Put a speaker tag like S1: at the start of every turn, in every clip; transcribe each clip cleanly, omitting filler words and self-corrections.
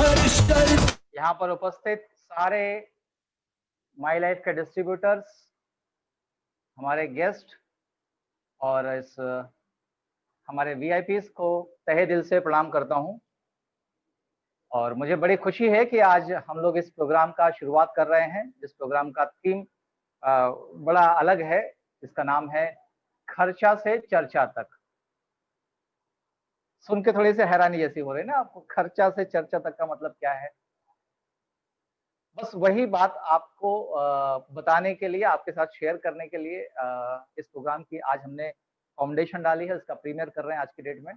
S1: यहाँ पर उपस्थित सारे माई लाइफ के डिस्ट्रीब्यूटर्स, हमारे गेस्ट और इस हमारे वीआईपीज को तहे दिल से प्रणाम करता हूँ। और मुझे बड़ी खुशी है कि आज हम लोग इस प्रोग्राम का शुरुआत कर रहे हैं। इस प्रोग्राम का थीम बड़ा अलग है। इसका नाम है खर्चा से चर्चा तक। सुन के थोड़ी सी हैरानी जैसी हो रही है ना आपको, खर्चा से चर्चा तक का मतलब क्या है? बस वही बात आपको बताने के लिए, आपके साथ शेयर करने के लिए इस प्रोग्राम की आज हमने फाउंडेशन डाली है। इसका प्रीमियर कर रहे हैं आज की डेट में।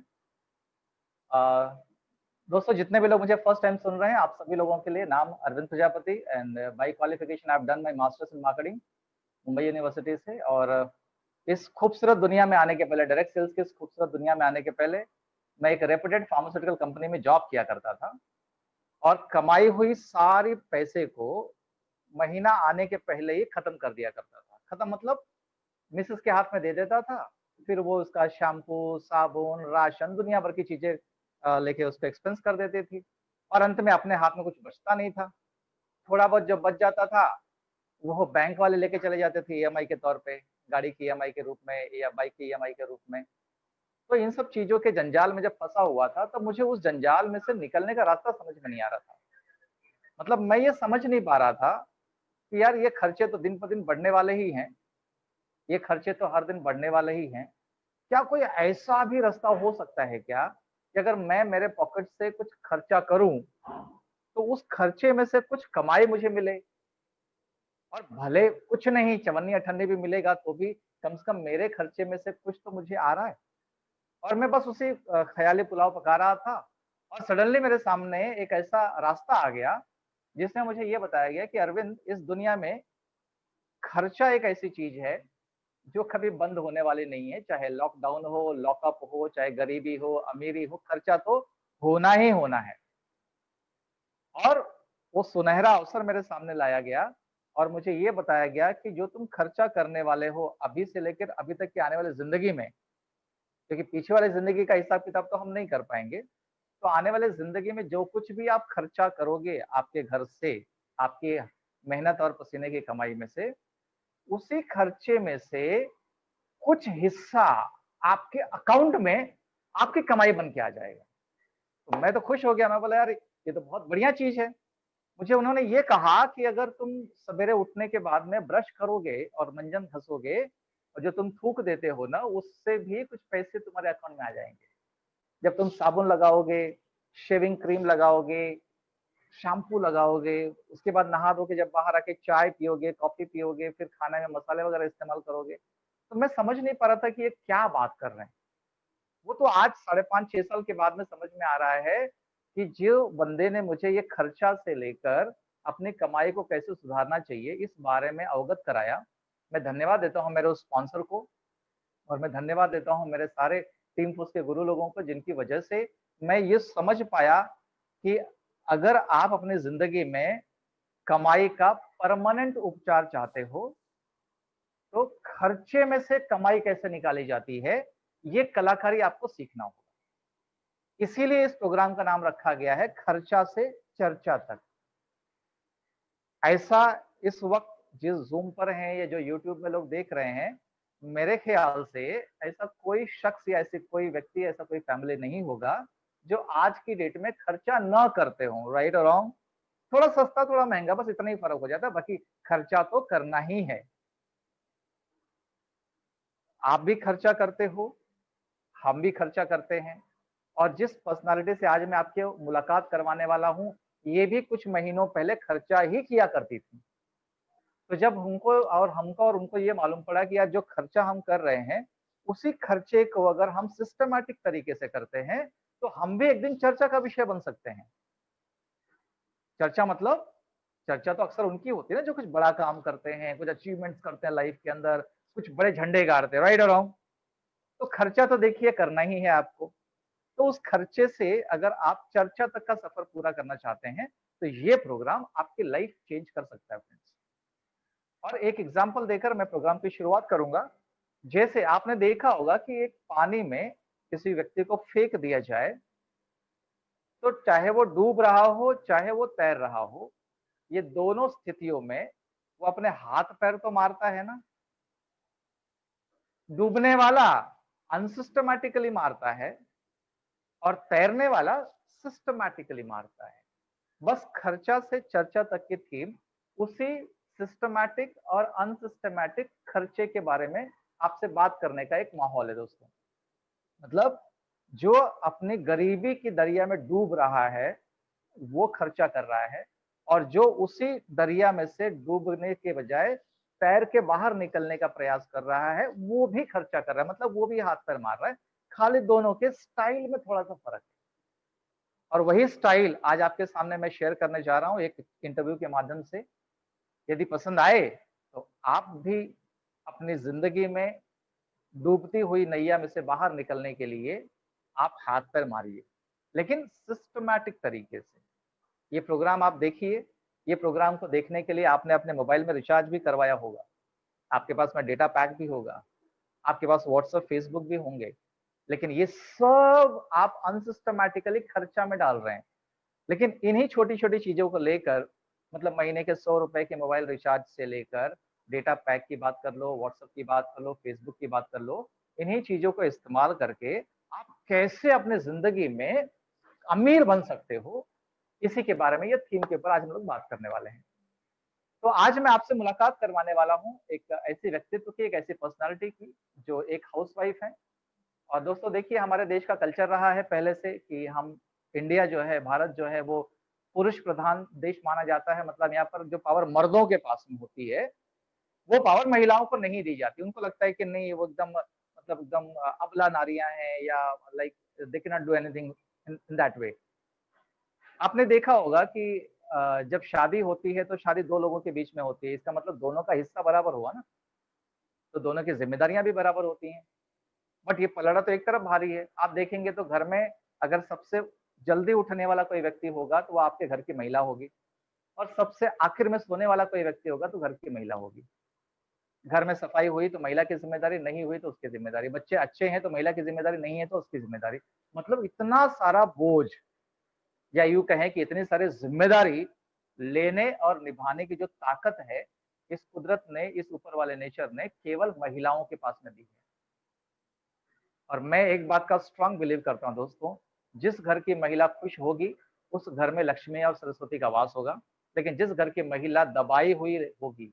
S1: दोस्तों, जितने भी लोग मुझे फर्स्ट टाइम सुन रहे हैं, आप सभी लोगों के लिए, नाम Arvind Prajapati and by qualification I have done my masters in marketing Mumbai university से। और इस खूबसूरत दुनिया में आने के पहले, डायरेक्ट सेल्स की इस खूबसूरत दुनिया में आने के पहले, मैं एक रेपुटेड फार्मास्यूटिकल कंपनी में जॉब किया करता था। और कमाई हुई सारी पैसे को महीना आने के पहले ही खत्म कर दिया करता था। खत्म मतलब मिसेस के हाथ में दे देता था, फिर वो उसका शैम्पू, साबुन, राशन, दुनिया भर की चीजें लेके उसको एक्सपेंस कर देती थी। और अंत में अपने हाथ में कुछ बचता नहीं था। थोड़ा बहुत जो बच जाता था वो बैंक वाले लेके चले जाते थे ईएमआई के तौर पे, गाड़ी की ईएमआई के रूप में या बाइक की ईएमआई के रूप में। तो इन सब चीजों के जंजाल में जब फंसा हुआ था, तो मुझे उस जंजाल में से निकलने का रास्ता समझ में नहीं आ रहा था। मतलब मैं ये समझ नहीं पा रहा था कि यार ये खर्चे तो दिन पर दिन बढ़ने वाले ही हैं, ये खर्चे तो हर दिन बढ़ने वाले ही हैं। क्या कोई ऐसा भी रास्ता हो सकता है क्या कि अगर मैं मेरे पॉकेट से कुछ खर्चा करूं तो उस खर्चे में से कुछ कमाई मुझे मिले? और भले कुछ नहीं, चवन्नी अठन्नी भी मिलेगा तो भी कम से कम मेरे खर्चे में से कुछ तो मुझे आ रहा है। और मैं बस उसी ख्याली पुलाव पका रहा था और सडनली मेरे सामने एक ऐसा रास्ता आ गया जिसमें मुझे ये बताया गया कि अरविंद, इस दुनिया में खर्चा एक ऐसी चीज है जो कभी बंद होने वाली नहीं है। चाहे लॉकडाउन हो, लॉकअप हो, चाहे गरीबी हो, अमीरी हो, खर्चा तो होना ही होना है। और वो सुनहरा अवसर मेरे सामने लाया गया और मुझे ये बताया गया कि जो तुम खर्चा करने वाले हो अभी से लेकर अभी तक की आने वाली जिंदगी में, क्योंकि पीछे वाली जिंदगी का हिसाब किताब तो हम नहीं कर पाएंगे, तो आने वाले जिंदगी में जो कुछ भी आप खर्चा करोगे आपके घर से, आपकी मेहनत और पसीने की कमाई में से, उसी खर्चे में से कुछ हिस्सा आपके अकाउंट में आपकी कमाई बन के आ जाएगा। तो मैं तो खुश हो गया। मैं बोला यार ये तो बहुत बढ़िया चीज है। मुझे उन्होंने ये कहा कि अगर तुम सवेरे उठने के बाद में ब्रश करोगे और मंजन घसोगे और जो तुम थूक देते हो ना, उससे भी कुछ पैसे तुम्हारे अकाउंट में आ जाएंगे। जब तुम साबुन लगाओगे, शेविंग क्रीम लगाओगे, शैम्पू लगाओगे, उसके बाद नहा धो के जब बाहर आके चाय पियोगे, कॉफी पियोगे, फिर खाने में मसाले वगैरह इस्तेमाल करोगे, तो मैं समझ नहीं पा रहा था कि ये क्या बात कर रहे हैं। वो तो आज 5.5-6 साल के बाद में समझ में आ रहा है कि जो बंदे ने मुझे ये खर्चा से लेकर अपनी कमाई को कैसे सुधारना चाहिए इस बारे में अवगत कराया। मैं धन्यवाद देता हूँ मेरे उस स्पॉन्सर को, और मैं धन्यवाद देता हूँ मेरे सारे टीम फोर्स के गुरु लोगों को, जिनकी वजह से मैं ये समझ पाया कि अगर आप अपनी जिंदगी में कमाई का परमानेंट उपचार चाहते हो तो खर्चे में से कमाई कैसे निकाली जाती है, ये कलाकारी आपको सीखना होगा। इसीलिए इस प्रोग्राम का नाम रखा गया है खर्चा से चर्चा तक। ऐसा इस वक्त जिस जूम पर हैं या जो यूट्यूब में लोग देख रहे हैं, मेरे ख्याल से ऐसा कोई शख्स या ऐसे कोई व्यक्ति, ऐसा कोई फैमिली नहीं होगा जो आज की डेट में खर्चा न करते हो। राइट और रॉन्ग? थोड़ा सस्ता थोड़ा महंगा, बस इतना ही फर्क हो जाता है, बाकी खर्चा तो करना ही है। आप भी खर्चा करते हो, हम भी खर्चा करते हैं। और जिस पर्सनालिटी से आज मैं आपके मुलाकात करवाने वाला हूं, ये भी कुछ महीनों पहले खर्चा ही किया करती थी। तो जब हमको और उनको ये मालूम पड़ा कि यार जो खर्चा हम कर रहे हैं, उसी खर्चे को अगर हम सिस्टमैटिक तरीके से करते हैं तो हम भी एक दिन चर्चा का विषय बन सकते हैं। चर्चा मतलब, चर्चा तो अक्सर उनकी होती है ना जो कुछ बड़ा काम करते हैं, कुछ अचीवमेंट्स करते हैं लाइफ के अंदर, कुछ बड़े झंडे गाड़ते हैं। राइट और रॉन्ग? तो खर्चा तो देखिए करना ही है आपको। तो उस खर्चे से अगर आप चर्चा तक का सफर पूरा करना चाहते हैं तो ये प्रोग्राम आपकी लाइफ चेंज कर सकता है फ्रेंड्स। और एक एग्जांपल देकर मैं प्रोग्राम की शुरुआत करूंगा। जैसे आपने देखा होगा कि एक पानी में किसी व्यक्ति को फेंक दिया जाए तो चाहे वो डूब रहा हो, चाहे वो तैर रहा हो, ये दोनों स्थितियों में वो अपने हाथ पैर तो मारता है ना। डूबने वाला अनसिस्टमैटिकली मारता है और तैरने वाला सिस्टमैटिकली मारता है। बस खर्चा से चर्चा तक की थीम उसी सिस्टमैटिक और अनसिस्टमैटिक खर्चे के बारे में आपसे बात करने का एक माहौल है दोस्तों। मतलब जो अपनी गरीबी की दरिया में डूब रहा है वो खर्चा कर रहा है, और जो उसी दरिया में से डूबने के बजाय तैर के बाहर निकलने का प्रयास कर रहा है वो भी खर्चा कर रहा है, मतलब वो भी हाथ पैर मार रहा है। खाली दोनों के स्टाइल में थोड़ा सा फर्क है, और वही स्टाइल आज आपके सामने मैं शेयर करने जा रहा हूँ एक इंटरव्यू के माध्यम से। यदि पसंद आए तो आप भी अपनी जिंदगी में डूबती हुई नैया में से बाहर निकलने के लिए आप हाथ पैर मारिए, लेकिन सिस्टमैटिक तरीके से। ये प्रोग्राम आप देखिए। ये प्रोग्राम को देखने के लिए आपने अपने मोबाइल में रिचार्ज भी करवाया होगा, आपके पास में डेटा पैक भी होगा, आपके पास व्हाट्सएप फेसबुक भी होंगे, लेकिन ये सब आप अनसिस्टमैटिकली खर्चा में डाल रहे हैं। लेकिन इन्हीं छोटी छोटी चीजों को लेकर, मतलब महीने के 100 रुपए के मोबाइल रिचार्ज से लेकर डेटा पैक की बात कर लो, व्हाट्सएप की बात कर लो, फेसबुक की बात कर लो, इन्हीं चीजों को इस्तेमाल करके आप कैसे अपनी जिंदगी में अमीर बन सकते हो, इसी के बारे में ये थीम के ऊपर आज हम लोग बात करने वाले हैं। तो आज मैं आपसे मुलाकात करवाने वाला हूँ एक ऐसे व्यक्तित्व की, एक ऐसी पर्सनालिटी की जो एक हाउसवाइफ है। और दोस्तों देखिए, हमारे देश का कल्चर रहा है पहले से कि हम इंडिया जो है, भारत जो है, वो पुरुष प्रधान देश माना जाता है। मतलब यहाँ पर जो पावर मर्दों के पास में होती है वो पावर महिलाओं को नहीं दी जाती। उनको लगता है कि नहीं, वो एकदम मतलब एकदम अबला नारियां हैं, या like they can not do anything in that way. आपने देखा होगा कि जब शादी होती है तो शादी दो लोगों के बीच में होती है, इसका मतलब दोनों का हिस्सा बराबर हुआ ना, तो दोनों की जिम्मेदारियां भी बराबर होती हैं। बट ये पलड़ा तो एक तरफ भारी है। आप देखेंगे तो घर में अगर सबसे जल्दी उठने वाला कोई व्यक्ति होगा तो वो आपके घर की महिला होगी, और सबसे आखिर में सोने वाला कोई व्यक्ति होगा तो घर की महिला होगी। घर में सफाई हुई तो महिला की जिम्मेदारी, नहीं हुई तो उसकी जिम्मेदारी। बच्चे अच्छे हैं तो महिला की जिम्मेदारी, नहीं है तो उसकी जिम्मेदारी। मतलब इतना सारा बोझ, या यूं कहें कि इतनी सारी जिम्मेदारी लेने और निभाने की जो ताकत है, इस कुदरत ने, इस ऊपर वाले नेचर ने केवल महिलाओं के पास में दी है। और मैं एक बात का स्ट्रांग बिलीव करता हूँ दोस्तों, जिस घर की महिला खुश होगी उस घर में लक्ष्मी और सरस्वती का वास होगा। लेकिन जिस घर की महिला दबाई हुई होगी,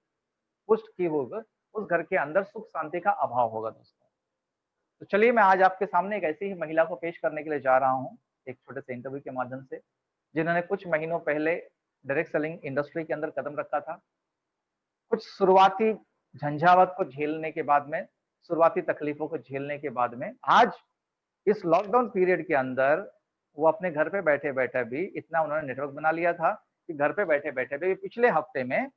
S1: पुष्ट की होगी, उस घर के अंदर सुख शांति का अभाव होगा दोस्तों। तो चलिए, मैं आज आपके सामने एक ऐसी ही महिला को पेश करने के लिए जा रहा हूँ, एक छोटे से इंटरव्यू के माध्यम से, जिन्होंने कुछ महीनों पहले डायरेक्ट सेलिंग इंडस्ट्री के अंदर कदम रखा था। कुछ शुरुआती झंझावत को झेलने के बाद में, शुरुआती तकलीफों को झेलने के बाद में, आज इस लॉकडाउन पीरियड के अंदर वो अपने घर पे बैठे बैठे भी इतना उन्होंने नेटवर्क बना लिया था कि घर पे बैठे बैठे भी पिछले हफ्ते में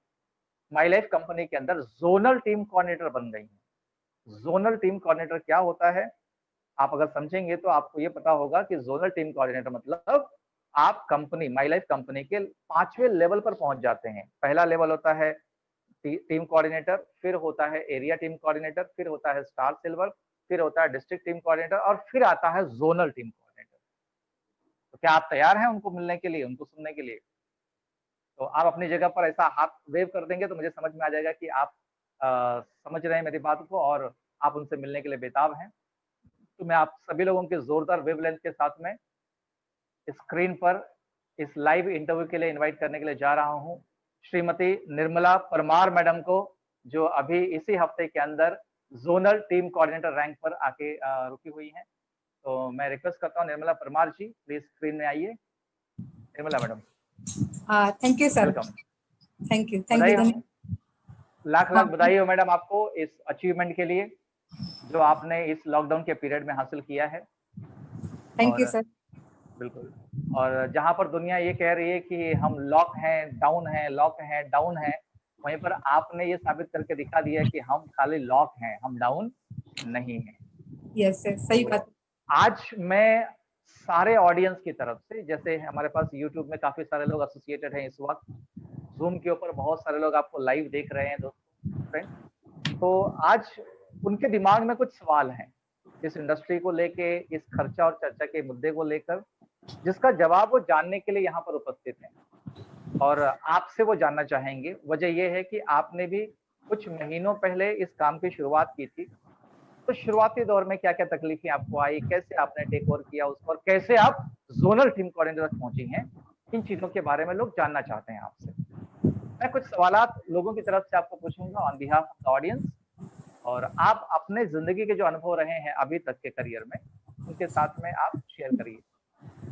S1: माई लाइफ कंपनी के अंदर जोनल टीम कोऑर्डिनेटर बन गई हैं। जोनल टीम कोऑर्डिनेटर क्या होता है, आप अगर समझेंगे तो आपको ये पता होगा कि जोनल टीम कोऑर्डिनेटर मतलब आप कंपनी, माई लाइफ कंपनी के 5वें लेवल पर पहुंच जाते हैं। पहला लेवल होता है टीम कोऑर्डिनेटर, फिर होता है एरिया टीम कोऑर्डिनेटर, फिर होता है स्टार सिल्वर, फिर होता है डिस्ट्रिक्ट टीम कोऑर्डिनेटर, और फिर आता है जोनल टीम कोऑर्डिनेटर। तो क्या आप तैयार हैं उनको मिलने के लिए, उनको सुनने के लिए? तो आप अपनी जगह पर ऐसा हाथ वेव कर देंगे तो मुझे समझ में आ जाएगा कि आप समझ रहे हैं मेरी बात को और आप उनसे मिलने के लिए बेताब हैं। तो मैं आप सभी लोगों के जोरदार वेवलेंथ के साथ में स्क्रीन पर इस लाइव इंटरव्यू के लिए इनवाइट करने के लिए जा रहा हूं श्रीमती निर्मला परमार मैडम को, जो अभी इसी हफ्ते के अंदर जोनल टीम कोऑर्डिनेटर रैंक पर आके रुकी हुई हैं। तो मैं रिक्वेस्ट करता हूं निर्मला परमार जी, प्लीज स्क्रीन में आइए। Nirmala madam,
S2: thank you sir.
S1: Welcome.
S2: Thank you
S1: बधाई हो, लाख लाख
S2: हाँ,
S1: बधाई हो मैडम आपको इस अचीवमेंट के लिए जो आपने इस लॉकडाउन के पीरियड में हासिल किया है।
S2: थैंक यू
S1: और
S2: सर।
S1: बिल्कुल, और जहां पर दुनिया ये कह रही है कि हम लॉक हैं, डाउन हैं, लॉक हैं, डाउन हैं, वहीं पर आपने ये साबित करके दिखा दिया कि हम खाली लॉक हैं, हम डाउन नहीं हैं।
S2: यस सर, सही बात।
S1: तो आज मैं सारे ऑडियंस की तरफ से, जैसे हमारे पास यूट्यूब में काफी सारे लोग एसोसिएटेड हैं इस वक्त, जूम के ऊपर बहुत सारे लोग आपको लाइव देख रहे हैं दोस्तों, फ्रेंड, तो आज उनके दिमाग में कुछ सवाल हैं इस इंडस्ट्री को लेके, इस खर्चा और चर्चा के मुद्दे को लेकर, जिसका जवाब वो जानने के लिए यहाँ पर उपस्थित हैं और आपसे वो जानना चाहेंगे। वजह ये है कि आपने भी कुछ महीनों पहले इस काम की शुरुआत की थी, तो शुरुआती दौर में क्या-क्या तकलीफें आपको आई, कैसे आपने टेक ओवर किया उसको और कैसे आप ज़ोनल टीम कोऑर्डिनेटर तक पहुँची हैं? इन चीज़ों के बारे में लोग जानना चाहते हैं आपसे। मैं कुछ सवालात लोगों की तरफ से आपको पूछूँगा on behalf of the audience और आप अपने ज़िंदगी के जो अनुभव रहे हैं अभी तक के करियर में, उनके साथ में आप शेयर करिए।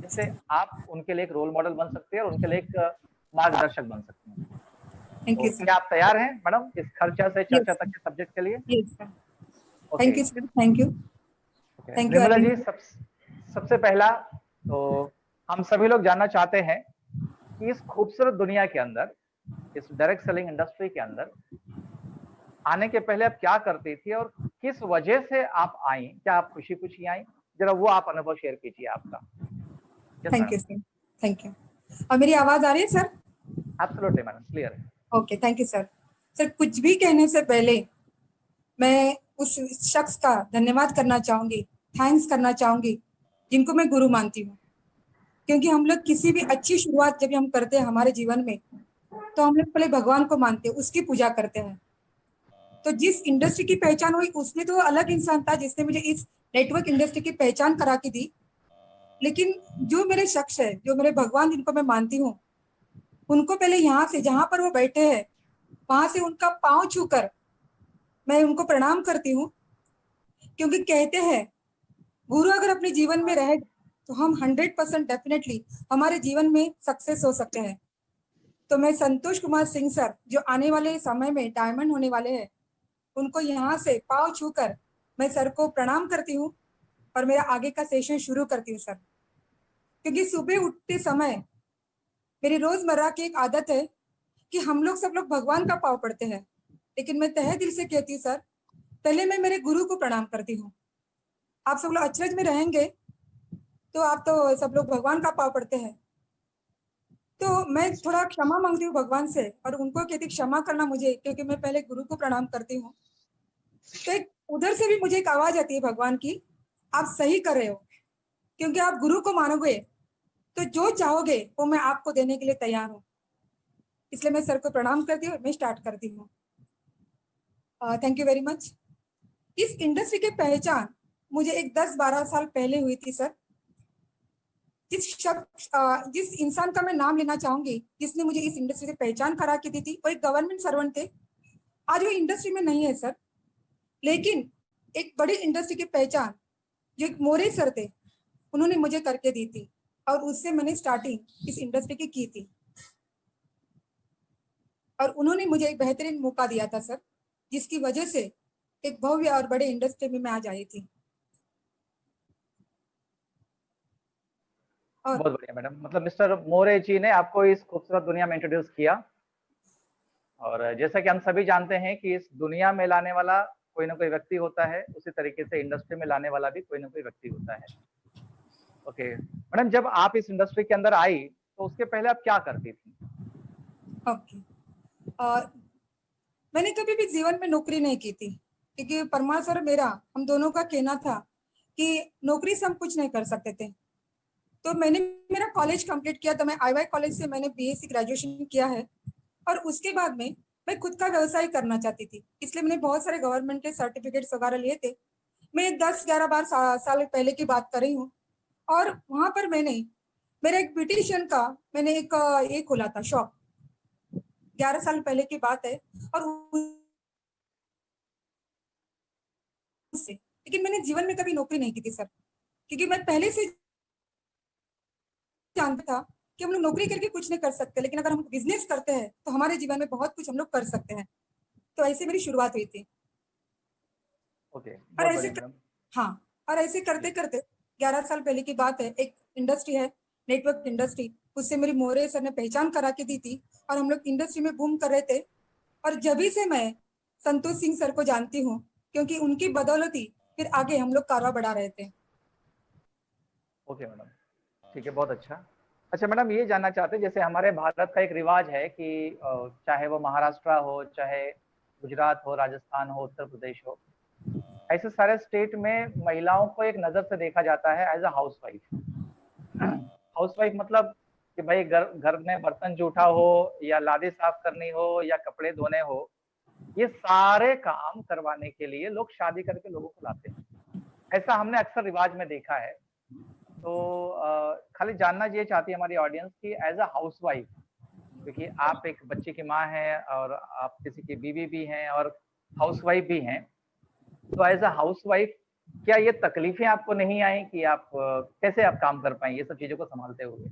S1: जिससे आप उनके लिए एक रोल मॉडल बन सकते हैं और उनके लिए एक मार्गदर्शक बन सकते हैं।
S2: थैंक
S1: तो
S2: यू सर।
S1: क्या आप तैयार हैं मैडम इस खर्चा से चर्चा
S2: यस
S1: तक के सब्जेक्ट के लिए?
S2: Yes sir.
S1: Okay,
S2: thank you sir. Thank you.
S1: Okay.
S2: Thank you
S1: Nirmala
S2: Arvind
S1: ji
S2: ji.
S1: सबसे पहला तो हम सभी लोग जानना चाहते हैं कि इस खूबसूरत दुनिया के अंदर, इस डायरेक्ट सेलिंग इंडस्ट्री के अंदर आने के पहले आप क्या करती थी और किस वजह से आप आई? क्या आप खुशी-खुशी आई? ज़रा वो आप अनुभव शेयर कीजिए आपका। Yes
S2: thank
S1: madam.
S2: You sir. Thank you. और मेरी आवाज आ रही है सर?
S1: एब्सोल्युटली मैडम, क्लियर है।
S2: Okay, thank you sir. Sir कुछ भी कहने से पहले मैं उस शख्स का धन्यवाद करना चाहूंगी, थैंक्स करना चाहूंगी जिनको मैं गुरु मानती हूँ। क्योंकि हम लोग किसी भी अच्छी शुरुआत जब हम करते हैं हमारे जीवन में, तो हम लोग पहले भगवान को मानते हैं, उसकी पूजा करते हैं। तो जिस इंडस्ट्री की पहचान हुई उसमें तो अलग इंसान था जिसने मुझे इस नेटवर्क इंडस्ट्री की पहचान करा के दी। लेकिन जो मेरे शख्स है, जो मेरे भगवान जिनको मैं मानती हूँ, उनको पहले यहाँ से जहां पर वो बैठे हैं वहां से उनका पांव छूकर मैं उनको प्रणाम करती हूँ। क्योंकि कहते हैं गुरु अगर अपने जीवन में रहे तो हम 100% डेफिनेटली हमारे जीवन में सक्सेस हो सकते हैं। तो मैं संतोष कुमार सिंह सर जो आने वाले समय में डायमंड होने वाले हैं, उनको यहाँ से पांव छूकर मैं सर को प्रणाम करती हूँ और मेरा आगे का सेशन शुरू करती हूँ सर। क्योंकि सुबह उठते समय मेरी रोजमर्रा की एक आदत है कि हम लोग सब लोग भगवान का पाव पड़ते हैं, लेकिन मैं तहे दिल से कहती हूँ सर, पहले मैं मेरे गुरु को प्रणाम करती हूँ। आप सब लोग अचरज में रहेंगे तो आप तो सब लोग भगवान का पाव पड़ते हैं, तो मैं थोड़ा क्षमा मांगती हूँ भगवान से और उनको कहती क्षमा करना मुझे, क्योंकि मैं पहले गुरु को प्रणाम करती हूँ। तो एक उधर से भी मुझे एक आवाज आती है भगवान की, आप सही कर रहे हो, क्योंकि आप गुरु को मानोगे तो जो चाहोगे वो मैं आपको देने के लिए तैयार हूँ। इसलिए मैं सर को प्रणाम करती हूँ, मैं स्टार्ट करती हूँ। Thank you very much. इस इंडस्ट्री की पहचान मुझे एक 10-12 साल पहले हुई थी सर। जिस इंसान का मैं नाम लेना चाहूंगी जिसने मुझे इस इंडस्ट्री से पहचान करा के दी थी, वो एक गवर्नमेंट सर्वेंट थे। आज वो इंडस्ट्री में नहीं है सर, लेकिन एक बड़ी इंडस्ट्री की पहचान जो एक मोरे सर थे उन्होंने मुझे करके दी थी और उससे मैंने स्टार्टिंग इस इंडस्ट्री की थी और उन्होंने मुझे एक बेहतरीन मौका दिया था सर, जिसकी वजह से एक भव्य और बड़े इंडस्ट्री में मैं आज आई थी। और
S1: बहुत बढ़िया मैडम, मतलब मिस्टर मोरे जी ने आपको इस खूबसूरत दुनिया में इंट्रोड्यूस किया और जैसा कि हम सभी जानते हैं कि इस दुनिया में लाने वाला कोई ना कोई व्यक्ति होता है, उसी तरीके से इंडस्ट्री में लाने वाला भी कोई ना कोई व्यक्ति होता है। ओके मैडम, जब आप इस इंडस्ट्री के अंदर आई तो उसके पहले आप क्या करती थी?
S2: ओके, मैंने कभी भी जीवन में नौकरी नहीं की थी, क्योंकि परमात्मा और मेरा हम दोनों का कहना था कि नौकरी से हम कुछ नहीं कर सकते थे। तो मैंने मेरा कॉलेज कंप्लीट किया, तो मैं आईवाई कॉलेज से मैंने बीएससी ग्रेजुएशन किया है और उसके बाद में मैं खुद का व्यवसाय करना चाहती थी, इसलिए मैंने बहुत सारे गवर्नमेंट के सर्टिफिकेट्स वगैरह लिए थे। मैं 10-11 बार साल पहले की बात कर रही हूँ और वहां पर मैंने मेरा एक ब्यूटिशियन का मैंने एक खोला था शॉप, 11 साल पहले की बात है। और उससे लेकिन मैंने जीवन में कभी नौकरी नहीं की थी सर, क्योंकि मैं पहले से जानता था कि हम लोग नौकरी करके कुछ नहीं कर सकते, लेकिन अगर हम बिजनेस करते हैं तो हमारे जीवन में बहुत कुछ हम लोग कर सकते हैं। तो ऐसे मेरी शुरुआत हुई थी।
S1: ओके,
S2: और
S1: बहुत
S2: ऐसे
S1: बढ़िया मैडम।
S2: हाँ, और ऐसे
S1: जी,
S2: करते करते 11 साल पहले की बात है, एक इंडस्ट्री है नेटवर्क इंडस्ट्री, उससे मेरी मोरे सर ने पहचान करा के दी थी और हम लोग इंडस्ट्री में बूम कर रहे थे। और जब से मैं संतोष सिंह सर को जानती हूँ, क्योंकि उनकी बदौलत ही फिर आगे हम लोग कारवा बढ़ा रहे थे।
S1: ओके मैडम, ठीक है, बहुत अच्छा। अच्छा मैडम, ये जानना चाहते हैं, जैसे हमारे भारत का एक रिवाज है कि चाहे वो महाराष्ट्र हो, चाहे गुजरात हो, राजस्थान हो, उत्तर प्रदेश हो, ऐसे सारे स्टेट में महिलाओं को एक नज़र से देखा जाता है एज़ अ हाउसवाइफ। हाउसवाइफ मतलब कि भाई घर घर में बर्तन जूठा हो या लादी साफ करनी हो या कपड़े धोने हो, ये सारे काम करवाने के लिए लोग शादी करके लोगों को लाते हैं। ऐसा हमने अक्सर रिवाज में देखा है। तो खाली जानना ये चाहती है हमारी ऑडियंस कि एज अ हाउसवाइफ, क्योंकि आप एक बच्चे की माँ हैं और आप किसी की बीवी भी हैं और हाउसवाइफ भी हैं, तो एज अ हाउसवाइफ क्या ये तकलीफें आपको नहीं आई कि आप कैसे आप काम कर पाएं ये सब चीजों को संभालते हुए?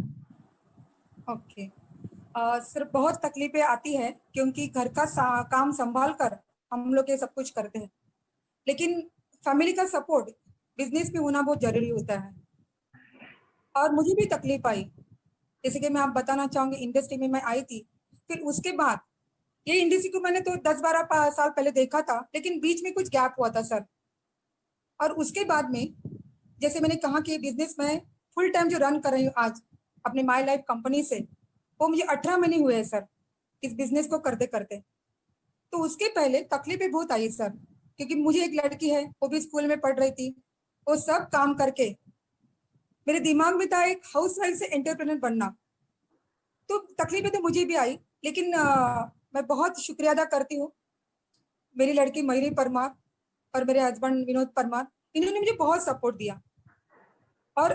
S2: ओके। सर बहुत तकलीफें आती है क्योंकि घर का काम संभाल कर हम लोग ये सब कुछ करते हैं, लेकिन फैमिली का सपोर्ट बिजनेस में होना बहुत जरूरी होता है। और मुझे भी तकलीफ आई, जैसे कि मैं आप बताना चाहूंगी, इंडस्ट्री में मैं आई थी, फिर उसके बाद ये इंडस्ट्री को मैंने तो 10-12 साल पहले देखा था, लेकिन बीच में कुछ गैप हुआ था सर। और उसके बाद में जैसे मैंने कहा कि बिजनेस में फुल टाइम जो रन कर रही हूँ आज अपने माई लाइफ कंपनी से, वो मुझे 18 महीने हुए हैं सर इस बिजनेस को करते करते। तो उसके पहले तकलीफें बहुत आई सर, क्योंकि मुझे एक लड़की है, वो भी स्कूल में पढ़ रही थी, वो सब काम करके मेरे दिमाग में था एक हाउस वाइफ से एंटरप्रेन्योर बनना। तो तकलीफें तो मुझे भी आई, लेकिन मैं बहुत शुक्रिया अदा करती हूँ मेरी लड़की मयूरी परमार और मेरे हस्बैंड विनोद परमार, इन्होंने मुझे बहुत सपोर्ट दिया। और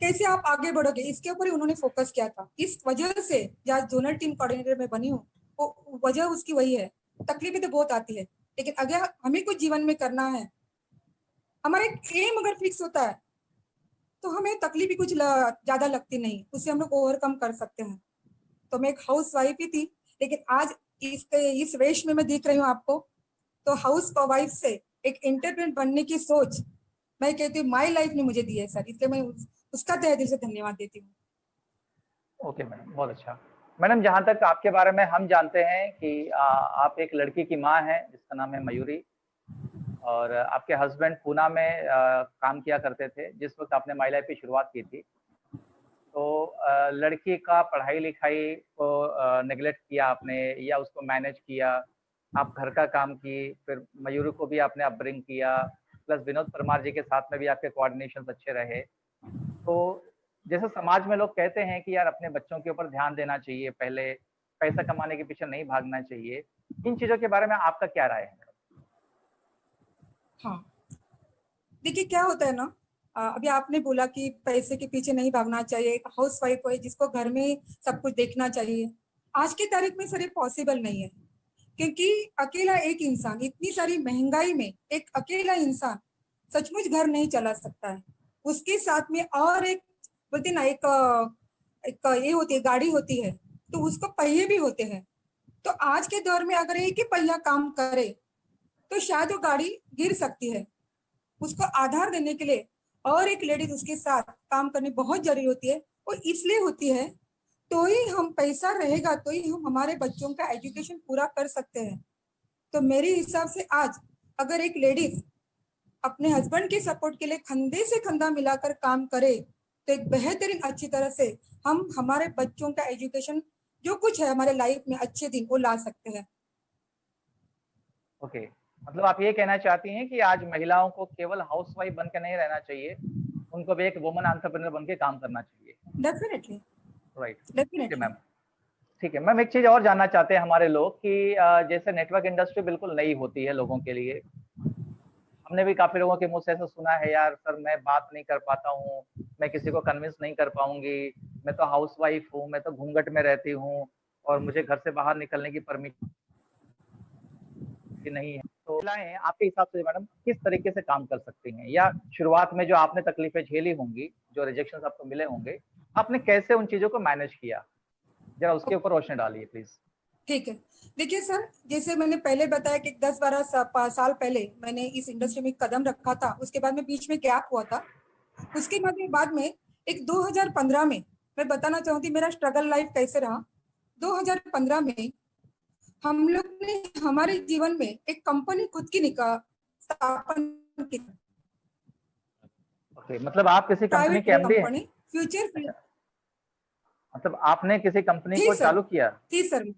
S2: कैसे आप आगे बढ़ोगे इसके ऊपर ही उन्होंने फोकस किया था। इस वजह से आज जोनल टीम कोऑर्डिनेटर में बनी हूँ, वो वजह उसकी वही है। तकलीफें तो बहुत आती है, लेकिन अगर हमें कुछ जीवन में करना है, हमारा एक एम अगर फिक्स होता है, तो हमें तकलीफ भी कुछ ज्यादा लगती नहीं, उससे हम लोग ओवरकम कर सकते हैं। तो मैं एक हाउस वाइफ ही थी, लेकिन आज इस वेश में मैं देख रही हूँ आपको, तो हाउस वाइफ से एक एंटरप्रेन्योर बनने की सोच मैं कहती हूँ माई लाइफ ने मुझे दी है सर, इसलिए मैं उसका तहे दिल से धन्यवाद देती हूँ।
S1: ओके मैडम, बहुत अच्छा। मैडम, जहाँ तक आपके बारे में हम जानते हैं कि आप एक लड़की की माँ हैं जिसका नाम है मयूरी, और आपके हस्बैंड पूना में काम किया करते थे जिस वक्त आपने माई लाइफ की शुरुआत की थी। तो लड़की का पढ़ाई लिखाई को नेग्लेक्ट किया आपने या उसको मैनेज किया, आप घर का काम की, फिर मयूरी को भी आपने अपब्रिंग किया, प्लस विनोद परमार जी के साथ में भी आपके कोऑर्डिनेशन अच्छे रहे। तो जैसे समाज में लोग कहते हैं कि यार अपने बच्चों के ऊपर ध्यान देना चाहिए, पहले पैसा कमाने के पीछे नहीं भागना चाहिए, इन चीजों के बारे में आपका क्या राय है?
S2: हाँ, देखिए क्या होता है ना, अभी आपने बोला कि पैसे के पीछे नहीं भागना चाहिए, हाउस वाइफ है जिसको घर में सब कुछ देखना चाहिए। आज की तारीख में सर ये पॉसिबल नहीं है, क्योंकि अकेला एक इंसान इतनी सारी महंगाई में एक अकेला इंसान सचमुच घर नहीं चला सकता है। उसके साथ में और एक बोलते ना एक ये होती है, गाड़ी होती है, तो उसको पहिए भी होते हैं। तो आज के दौर में अगर एक ही पहिया काम करे तो शायद वो गाड़ी गिर सकती है। उसको आधार देने के लिए और एक लेडीज उसके साथ काम करनी बहुत जरूरी होती है। वो इसलिए होती है, तो ही हम पैसा रहेगा तो ही हम हमारे बच्चों का एजुकेशन पूरा कर सकते हैं। तो मेरे हिसाब से आज अगर एक लेडीज अपने हस्बैंड के सपोर्ट के लिए कंधे से कंधा मिलाकर काम करे, तो एक बेहतरीन अच्छी तरह से हम हमारे बच्चों का एजुकेशन जो कुछ है हमारे लाइफ में अच्छे दिन वो ला सकते हैं।
S1: ओके, मतलब आप ये कहना चाहती हैं कि आज महिलाओं को केवल हाउसवाइफ बन के नहीं रहना चाहिए, उनको भी एक वुमन एंटरप्रेन्योर बन के काम करना चाहिए।
S2: डेफिनेटली,
S1: राइट, ठीक है
S2: डेफिनेटली।
S1: मैम। ठीक है मैम, एक चीज और जानना चाहते हैं हमारे लोग कि जैसे नेटवर्क इंडस्ट्री बिल्कुल नई होती है लोगों के लिए, हमने भी काफी लोगों के मुंह से ऐसा सुना है, यार सर मैं बात नहीं कर पाता हूँ, मैं किसी को कन्विंस नहीं कर पाऊंगी, मैं तो हाउसवाइफ हूँ, मैं तो घूंघट में रहती हूँ और मुझे घर से बाहर निकलने की परमिशन नहीं है। तो महिलाएं आपके हिसाब से मैडम किस तरीके से काम कर सकती हैं, या शुरुआत में जो आपने तकलीफें झेली होंगी, जो रिजेक्शन आपको मिले होंगे, आपने कैसे उन चीजों को मैनेज किया, जरा उसके ऊपर रोशनी डालिए प्लीज।
S2: ठीक है, देखिए सर, जैसे मैंने पहले बताया कि 10-12 साल पहले मैंने इस इंडस्ट्री में कदम रखा था, उसके बाद में बीच में गैप हुआ था। उसके बाद में एक 2015 में मैं बताना चाहूंगी मेरा स्ट्रगल लाइफ कैसे रहा। 2015 में हम लोग ने हमारे जीवन में एक कंपनी खुद की स्थापन की,
S1: ओके, मतलब आप किसी कंपनी
S2: प्राइवेट
S1: के एमडी हैं?
S2: कंपनी फ्यूचर
S1: अच्छा, मतलब आपने किसी कंपनी
S2: थी
S1: को
S2: सर,
S1: चालू किया?
S2: थी सर।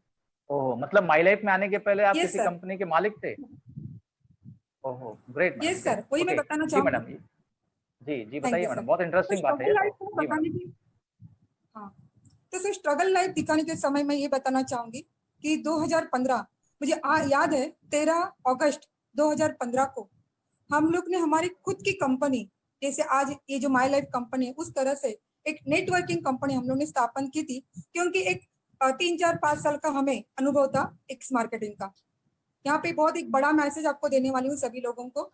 S1: ओहो, मतलब माई लाइफ में आने के पहले आप
S2: यस
S1: किसी
S2: सर,
S1: कंपनी के मालिक थे? ओहो, great madam,
S2: yes
S1: great.
S2: Sir, वही मैं
S1: ओके,
S2: बताना
S1: जी
S2: चाहूंगी।
S1: मैडम, जी जी
S2: थैंक
S1: बताइए
S2: यू सर।
S1: मैडम, बहुत
S2: तो
S1: इंटरेस्टिंग बात है
S2: स्ट्रगल
S1: ये तो।
S2: लाइफ को
S1: जी मैडम।
S2: बताने की तो सर स्ट्रगल लाइफ दिखाने के समय मैं ये बताना चाहूंगी कि 2015 मुझे याद है 13 अगस्त 2015 को हम लोग ने हमारी खुद की कंपनी, जैसे आज ये जो माई लाइफ कंपनी है, उस तरह से एक नेटवर्किंग कंपनी हम लोग ने स्थापन की थी, क्योंकि एक 3-4-5 साल का हमें अनुभव था एक्स मार्केटिंग का। यहाँ पे बहुत एक बड़ा मैसेज आपको देने वाली हूँ सभी लोगों को।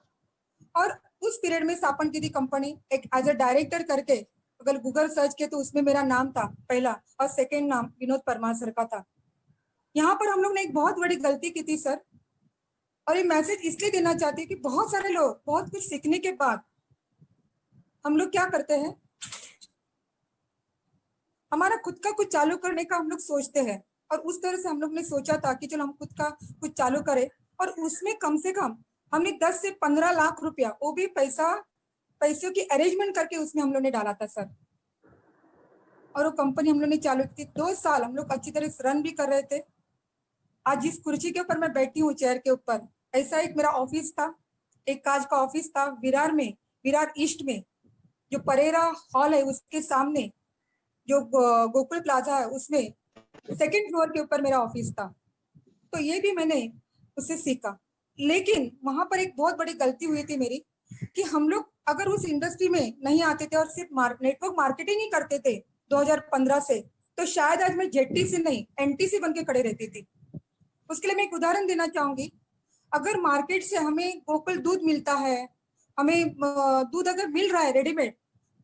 S2: और उस पीरियड में स्थापन की थी कंपनी एक एज अ डायरेक्टर करके, अगर गूगल सर्च किया तो उसमें मेरा नाम था पहला, और सेकेंड नाम विनोद परमार सर का था। यहाँ पर हम लोग ने एक बहुत बड़ी गलती की थी सर, और ये मैसेज इसलिए देना चाहती हूँ कि बहुत सारे लोग बहुत कुछ सीखने के बाद हम लोग क्या करते हैं, हमारा खुद का कुछ चालू करने का हम लोग सोचते हैं, और उस तरह से हम लोग ने सोचा था कि चलो हम खुद का कुछ चालू करें, और उसमें कम से कम हमने 10 से 15 लाख रुपया, वो भी पैसों की अरेंजमेंट करके उसमें हम लोग ने डाला था सर। और वो कंपनी हम लोग ने चालू की थी। 2 साल हम लोग अच्छी तरह से रन भी कर रहे थे। आज जिस कुर्सी के ऊपर मैं बैठी हूँ, चेयर के ऊपर, ऐसा एक मेरा ऑफिस था, एक कांच का ऑफिस था विरार में, विरार ईस्ट में, जो परेरा हॉल है उसके सामने जो गोकुल प्लाजा है, उसमें सेकंड फ्लोर के ऊपर मेरा ऑफिस था। तो ये भी मैंने उससे सीखा। लेकिन वहां पर एक बहुत बड़ी गलती हुई थी मेरी, कि हम लोग अगर उस इंडस्ट्री में नहीं आते थे और सिर्फ नेटवर्क मार्केटिंग ही करते थे 2015 से, तो शायद आज मैं जेटीसी नहीं एनटीसी बन के खड़े रहती थी। उसके लिए मैं एक उदाहरण देना चाहूंगी। अगर मार्केट से हमें गोकुल दूध मिलता है, हमें दूध अगर मिल रहा है रेडीमेड,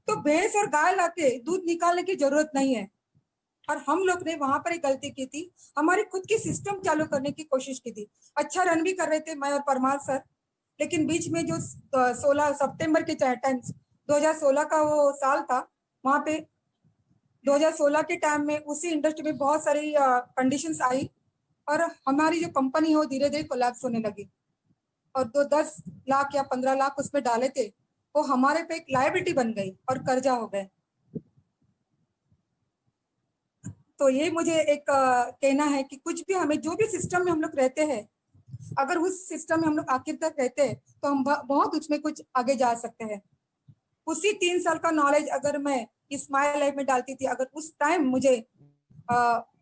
S2: तो भैंस और गाय लाके दूध निकालने की जरूरत नहीं है। और हम लोग ने वहां पर एक गलती की थी, हमारी खुद की सिस्टम चालू करने की कोशिश की थी। अच्छा रन भी कर रहे थे मैं और परमार सर, लेकिन बीच में जो 16 सितंबर के टाइम 2016 का वो साल था, वहां पे 2016 के टाइम में उसी इंडस्ट्री में बहुत सारी कंडीशंस आई, और हमारी जो कंपनी है वो धीरे धीरे कोलैप्स होने लगी। और जो 10 लाख या 15 लाख उसमें डाले थे, वो हमारे पे एक लायबिलिटी बन गई और कर्जा हो गए। तो ये मुझे एक कहना है कि कुछ भी हमें, जो भी सिस्टम में हम लोग रहते हैं, अगर उस सिस्टम में हम लोग आखिर तक रहते हैं तो हम बहुत उसमें कुछ आगे जा सकते हैं। उसी 3 साल का नॉलेज अगर मैं इस माई लाइफ में डालती थी, अगर उस टाइम मुझे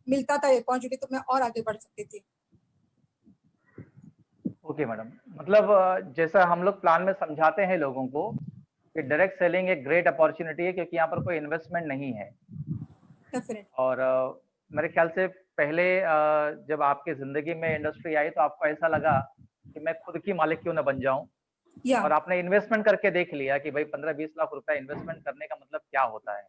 S2: मिलता था अपॉर्चुनिटी, तो मैं और आगे बढ़ सकती थी।
S1: ओके मैडम, मतलब जैसा हम लोग प्लान में समझाते हैं लोगों को कि डायरेक्ट सेलिंग एक ग्रेट अपॉर्चुनिटी है, क्योंकि यहाँ पर कोई इन्वेस्टमेंट नहीं है। और मेरे ख्याल से पहले जब आपकी जिंदगी में इंडस्ट्री आई तो आपको ऐसा लगा कि मैं खुद की मालिक क्यों ना बन जाऊं, और आपने इन्वेस्टमेंट करके देख लिया कि भाई 15-20 लाख रुपया इन्वेस्टमेंट करने का मतलब क्या होता है।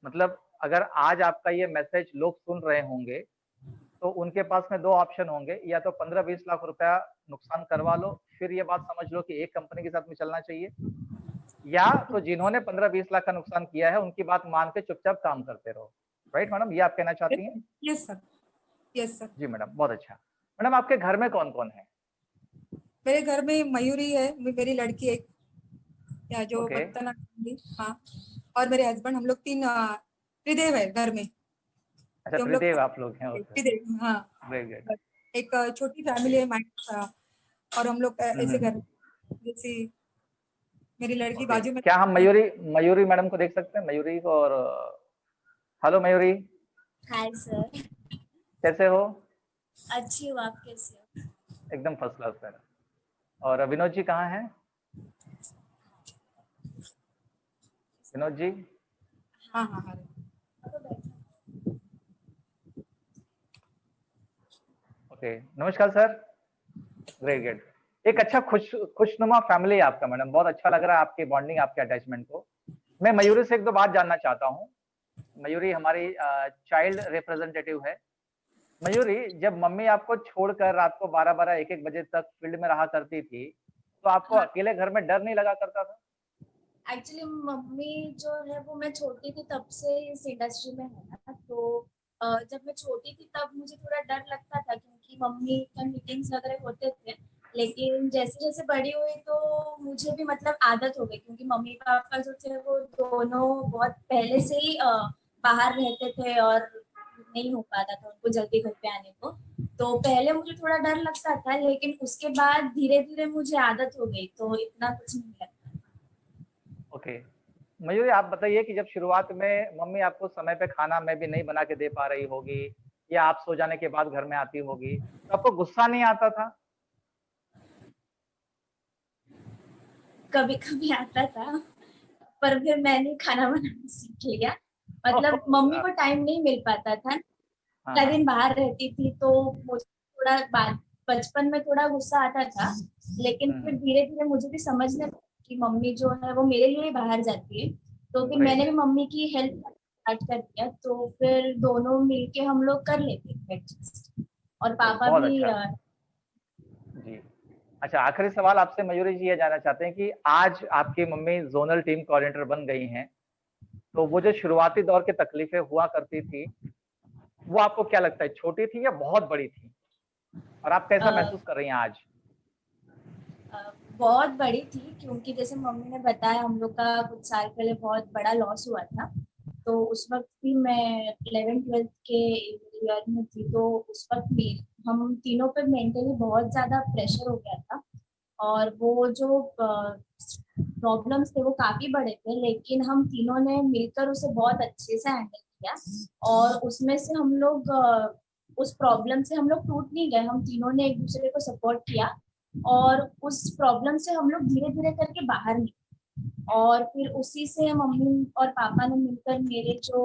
S1: मतलब अगर आज आपका ये मैसेज लोग सुन रहे होंगे तो उनके पास में 2 ऑप्शन होंगे, या तो 15-20 लाख रुपया नुकसान करवा लो, फिर ये बात समझ लो कि एक कंपनी के साथ में चलना चाहिए, या तो जिन्होंने 15-20 लाख का नुकसान किया है उनकी बात मान के चुपचाप काम करते रहो। राइट मैडम, ये आप कहना चाहती हैं?
S2: Yes sir, yes sir.
S1: जी मैडम, बहुत अच्छा। मैडम आपके घर में कौन कौन है?
S2: मेरे घर में मयूरी है, मेरी लड़की एक, या जो
S1: ओके।
S2: बताना, हाँ, और मेरे हस्बैंड, हम लोग 3 त्रिदेव है घर में।
S1: अच्छा,
S2: जो हम लोग
S1: त्रिदेव आप लोग हैं। ओके,
S2: त्रिदेव, हाँ।
S1: Very good.
S2: एक छोटी फैमिली है और हम लोग ऐसे घर, जैसे मेरी लड़की
S1: ओके,
S2: बाजू में।
S1: क्या हम मयूरी मयूरी मैडम को देख सकते हैं? मयूरी को, और हेलो मयूरी,
S3: हाय सर।
S1: कैसे हो?
S3: अच्छी हूँ, आप कैसे हो?
S1: एकदम फर्स्ट क्लास सर। और विनोद जी कहाँ हैं? विनोद जी?
S2: हाँ हाँ हाँ।
S1: ओके, नमस्कार सर। Great great. एक अच्छा खुशनुमा फैमिली है आपका मैडम, बहुत अच्छा लग रहा है आपकी बॉन्डिंग, आपके अटैचमेंट को। मैं मयूरी से 1-2 बात जानना चाहता हूँ। मयूरी हमारी चाइल्ड रिप्रेजेंटेटिव है। मयूरी, जब मम्मी आपको छोड़कर रात को 12-12, 1-1 बजे तक फील्ड में रहा करती थी, तो आपको अकेले घर में डर नहीं लगा करता था?
S3: एक्चुअली मम्मी जो है वो, मैं छोटी थी तब से इस इंडस्ट्री में है ना, तो जब मैं छोटी थी तब मुझे थोड़ा डर लगता था, क्योंकि मम्मी का मीटिंग्स वगैरह होते थे। लेकिन जैसे जैसे बड़ी हुई तो मुझे भी मतलब आदत हो गई, क्योंकि मम्मी पापा जो थे वो दोनों बहुत पहले से ही बाहर रहते थे और नहीं हो पाता था उनको जल्दी घर पे आने को। तो पहले मुझे थोड़ा डर लगता था, लेकिन उसके बाद धीरे धीरे मुझे आदत हो गई, तो इतना कुछ नहीं लगता।
S1: ओके, मयूरी आप बताइए कि जब शुरुआत में मम्मी आपको समय पे खाना में भी नहीं बना के दे पा रही होगी या आप सो जाने के बाद घर में आती होगी, तो आपको गुस्सा नहीं आता था?
S3: कभी कभी आता था, पर फिर मैंने खाना बनाना सीख लिया।
S1: ओह,
S3: मतलब मम्मी को टाइम नहीं मिल पाता था,
S1: हाँ
S3: पूरा
S1: हाँ।
S3: दिन बाहर रहती थी, तो मुझे थोड़ा बात बचपन में थोड़ा गुस्सा आता था। लेकिन फिर
S1: हम्म।
S3: धीरे धीरे मुझे भी समझने लगा कि मम्मी जो है वो मेरे लिए ही बाहर जाती है, तो फिर मैंने
S1: ग्रेट।
S3: भी मम्मी की हेल्प स्टार्ट कर दिया, तो फिर दोनों मिलके हम लोग कर लेते थे एडजस्ट। और पापा
S1: बहुत
S3: भी
S1: अच्छा। जी। अच्छा, आखिरी सवाल आपसे मयूरी जी ये जानना चाहते हैं कि आज आपकी मम्मी जोनल टीम कोऑर्डिनेटर बन गई हैं, तो वो जो शुरुआती दौर की तकलीफें हुआ करती थी, वो आपको क्या लगता है छोटी थी या बहुत बड़ी थी? और आप कैसा
S3: अ,
S1: महसूस कर रही हैं आज?
S3: बहुत बड़ी थी, क्योंकि जैसे मम्मी ने बताया हम लोग का कुछ साल पहले बहुत बड़ा लॉस हुआ था। तो उस वक्त भी मैं 11th 12th के ईयर में थी, तो उस वक्त भी हम तीनों पे मेंटली बहुत ज्यादा प्रेशर हो गया था। और वो जो प्रॉब्लम्स थे वो काफी बड़े थे, लेकिन हम तीनों ने मिलकर उसे बहुत अच्छे से हैंडल किया। और उसमें से हम लोग उस प्रॉब्लम से हम लोग टूट नहीं गए, हम तीनों ने एक दूसरे को सपोर्ट किया। और उस प्रॉब्लम से हम लोग धीरे धीरे करके बाहर निकले। और फिर उसी से मम्मी और पापा ने मिलकर मेरे जो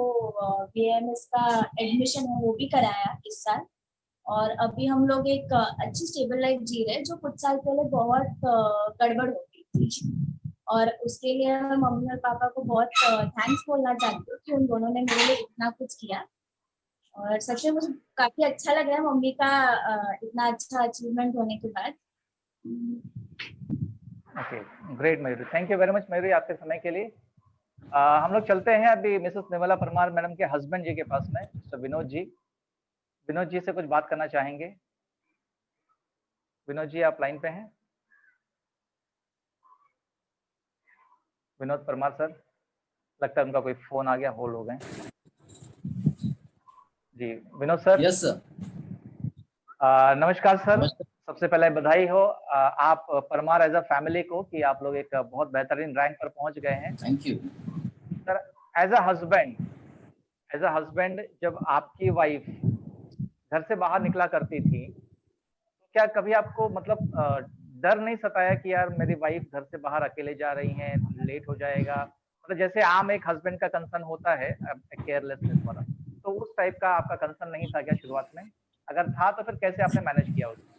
S3: बीएमएस का एडमिशन है वो भी कराया इस साल। और अभी हम लोग एक अच्छी स्टेबल लाइफ जी रहे हैं, जो कुछ साल पहले बहुत गड़बड़ हो गई थी। और उसके लिए मैं मम्मी और पापा को बहुत थैंक्स बोलना चाहती हूँ कि उन दोनों ने मेरे लिए इतना कुछ किया। और सच में मुझे काफी अच्छा लग रहा है मम्मी का इतना अच्छा अचीवमेंट होने के बाद।
S1: Okay, great Mayuri, thank you very much Mayuri आपके समय के लिए। हम लोग चलते हैं अभी मिसेस निर्मला परमार मैडम के हस्बैंड जी के पास में, मिस्टर विनोद जी। विनोद जी से कुछ बात करना चाहेंगे? विनोद जी आप लाइन पे हैं? विनोद परमार सर, लगता है उनका कोई फोन आ गया, होल्ड हो गए। जी विनोद सर।
S4: Yes sir.
S1: नमस्कार सर।
S4: नमस्कार।
S1: सबसे पहले बधाई हो आप परमार एज अ फैमिली को कि आप लोग एक बहुत बेहतरीन रैंक पर पहुंच गए हैं।
S4: Thank you.
S1: Sir, as a husband, as a husband जब आपकी वाइफ घर से बाहर निकला करती थी, तो क्या कभी आपको मतलब डर नहीं सताया कि यार मेरी वाइफ घर से बाहर अकेले जा रही हैं, लेट हो जाएगा? मतलब जैसे आम एक हस्बैंड का कंसर्न होता है केयरलेसनेस वाला, तो उस टाइप का आपका कंसर्न नहीं था क्या शुरुआत में? अगर था तो फिर कैसे आपने मैनेज किया उसको?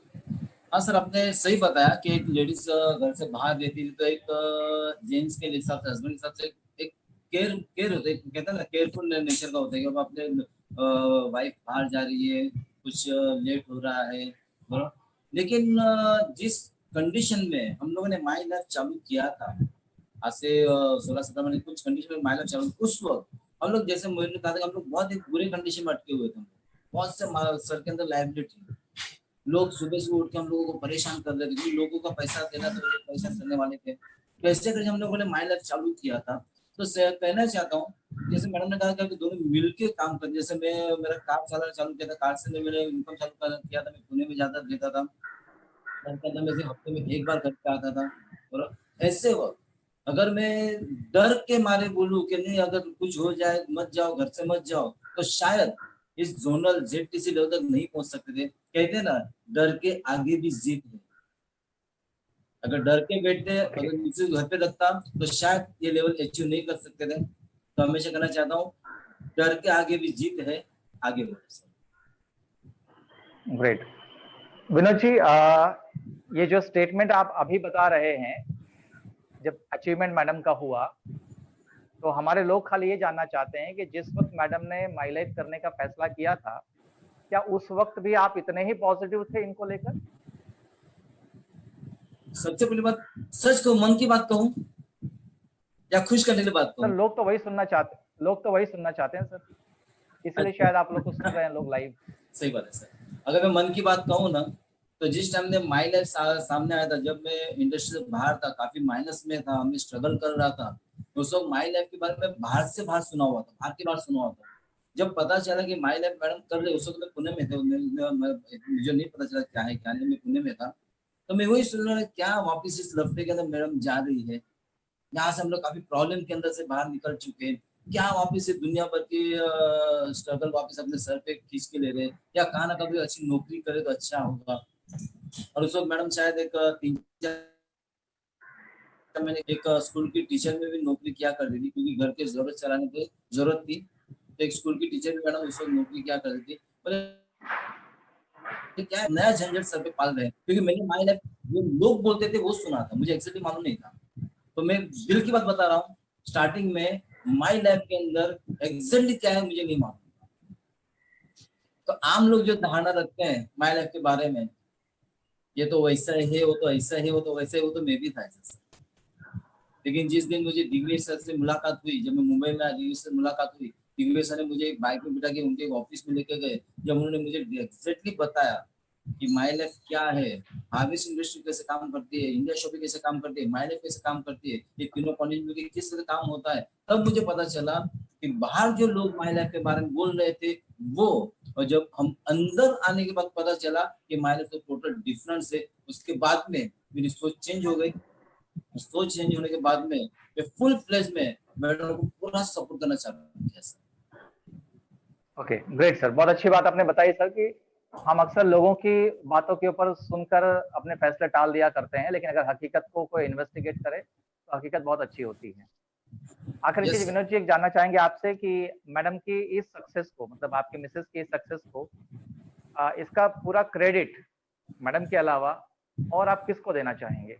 S4: हाँ सर, आपने सही बताया कि एक लेडीज घर से बाहर रहती थी तो एक जेंट्स के हिसाब से, हस्बैंड के हिसाब से एक केयर केयर होता है, कहते हैं ना, केयरफुल नेचर का होता है कि अब अपने वाइफ बाहर जा रही है, कुछ लेट हो रहा है, बराबर। लेकिन जिस कंडीशन में हम लोगों ने माई लाइफ चालू किया था, आज से 16-17 महीने कुछ कंडीशन में माई लाइफ चालू, उस वक्त हम लोग, जैसे मोहित ने कहा था कि हम लोग बहुत एक बुरे कंडीशन में अटके हुए थे। बहुत से सर के अंदर लाइबिलिटी, लोग सुबह से उठ के हम लोगों को परेशान कर रहे थे, क्योंकि लोगों का पैसा देना तो लोग परेशान करने वाले थे। तो ऐसे करके हम लोगों ने माई लाइफ चालू किया था। तो कहना चाहता हूँ, जैसे मैडम ने कहा कि दोनों मिलके काम कर, जैसे मैं मेरा कार चलाना चालू किया था, कार से मैंने इनकम चालू किया था, मैं पुणे में जाता रहता था, घर के अंदर में से हफ्ते में एक बार घर पे आता था। और ऐसे वक्त अगर मैं डर के मारे बोलूं कि नहीं, अगर कुछ हो जाए मत जाओ, घर से मत जाओ, तो शायद इस जोनल जेडटीसी लेवल तक नहीं पहुंच सकते थे। कहते हैं ना, डर के आगे भी जीत है। अगर डर के बैठते,
S1: ओके,
S4: अगर नीचे घर पे रखता, तो शायद ये लेवल अचीव नहीं कर सकते थे। तो हमेशा कहना चाहता हूँ, डर के आगे भी जीत है, आगे बढ़ो।
S1: ग्रेट। विनोद जी, ये जो स्टेटमेंट आप अभी बता रहे हैं, जब अचीवमेंट मैडम का हुआ, तो हमारे लोग खाली ये जानना चाहते हैं कि जिस वक्त मैडम ने माई लाइफ करने का फैसला किया था, क्या उस वक्त भी आप इतने ही पॉजिटिव थे इनको लेकर?
S4: सबसे पहली बात, सच कहूं, मन की बात कहूं या खुश करने की बात
S1: सर
S4: कहूं?
S1: लोग तो वही सुनना चाहते, लोग तो वही सुनना चाहते हैं सर, इसलिए शायद आप लोग को सुन रहे हैं लोग लाइव।
S4: सही बात है सर। अगर मैं मन की बात कहूँ ना, तो जिस टाइम ने माई लाइफ सामने आया था, जब मैं इंडस्ट्री से बाहर था, काफी माइनस में था, मैं स्ट्रगल कर रहा था, तो उस वक्त माई लाइफ के बारे में बाहर से बाहर सुना हुआ था, बाहर की बात सुना हुआ था। जब पता चला कि माई लाइफ मैडम कर रहे, उस वक्त मैं पुणे में थे, मुझे नहीं पता चला क्या है क्या नहीं, मैं पुणे में था। तो मैं वही सुन रहा, क्या वापिस इस लफ्टे के अंदर मैडम जा रही है, यहाँ से हम लोग काफी प्रॉब्लम के अंदर से बाहर निकल चुके हैं, क्या वापस से दुनिया भर की स्ट्रगल वापस अपने सर पे खींच के ले रहे हैं, या कहाँ ना कभी अच्छी नौकरी करे तो अच्छा होगा। और उस वक्त मैडम शायद एक 3-4 मैंने एक स्कूल की टीचर में भी नौकरी किया कर दी थी, क्योंकि घर के जरूरत चलाने की जरूरत थी। तो एक स्कूल की टीचर भी मैडम उस वक्त नौकरी किया कर दी थी, पर क्या है, नया झंझट सर पे पाल रहे हैं, क्योंकि मैंने माई लाइफ जो लोग बोलते थे वो सुना था, मुझे एक्चुअली मालूम नहीं था। तो मैं दिल की बात बता रहा हूँ, स्टार्टिंग में माई लाइफ के अंदर एग्जैक्टली क्या है मुझे नहीं मालूम। तो आम लोग जो धारणा रखते हैं माई लाइफ के बारे में, ये तो वैसा है, वो तो ऐसा है, वो तो वैसा है, वो तो मैं भी था ऐसा। लेकिन जिस दिन मुझे दिग्विजय सर से मुलाकात हुई, जब मैं मुंबई में दिग्विजय से मुलाकात हुई, दिग्विजय सर ने मुझे एक बाइक में बिठा के उनके ऑफिस में लेके गए, जब उन्होंने मुझे एग्जैक्टली बताया कि माई लाइफ क्या है, हार्वेस्ट इंडस्ट्री कैसे काम करती है, इंडिया शॉपिंग कैसे काम करती है, माई लाइफ कैसे काम करती है, ये तीनों कॉलेज में किस तरह काम होता है, तब मुझे पता चला कि बाहर जो लोग माई लाइफ के बारे में बोल रहे थे वो, और जब हम अंदर आने के बाद पता चला कि माई लाइफ तो टोटल डिफरेंस है। उसके बाद में मेरी सोच चेंज हो गई। सोच चेंज होने के बाद में मैं फुल फ्लेज में मैडम को पूरा सपोर्ट करना चाहता हूँ।
S1: ओके, ग्रेट सर, बहुत अच्छी बात आपने बताई सर कि हम अक्सर लोगों की बातों के ऊपर सुनकर अपने फैसले टाल दिया करते हैं, लेकिन अगर हकीकत को कोई इन्वेस्टिगेट करे तो हकीकत बहुत अच्छी होती है। आखिरी चीज विनोद जी एक जानना चाहेंगे आपसे कि मैडम की इस सक्सेस को, मतलब आपकी मिसेस की इस सक्सेस को, इसका पूरा क्रेडिट मैडम के अलावा और आप किसको देना चाहेंगे?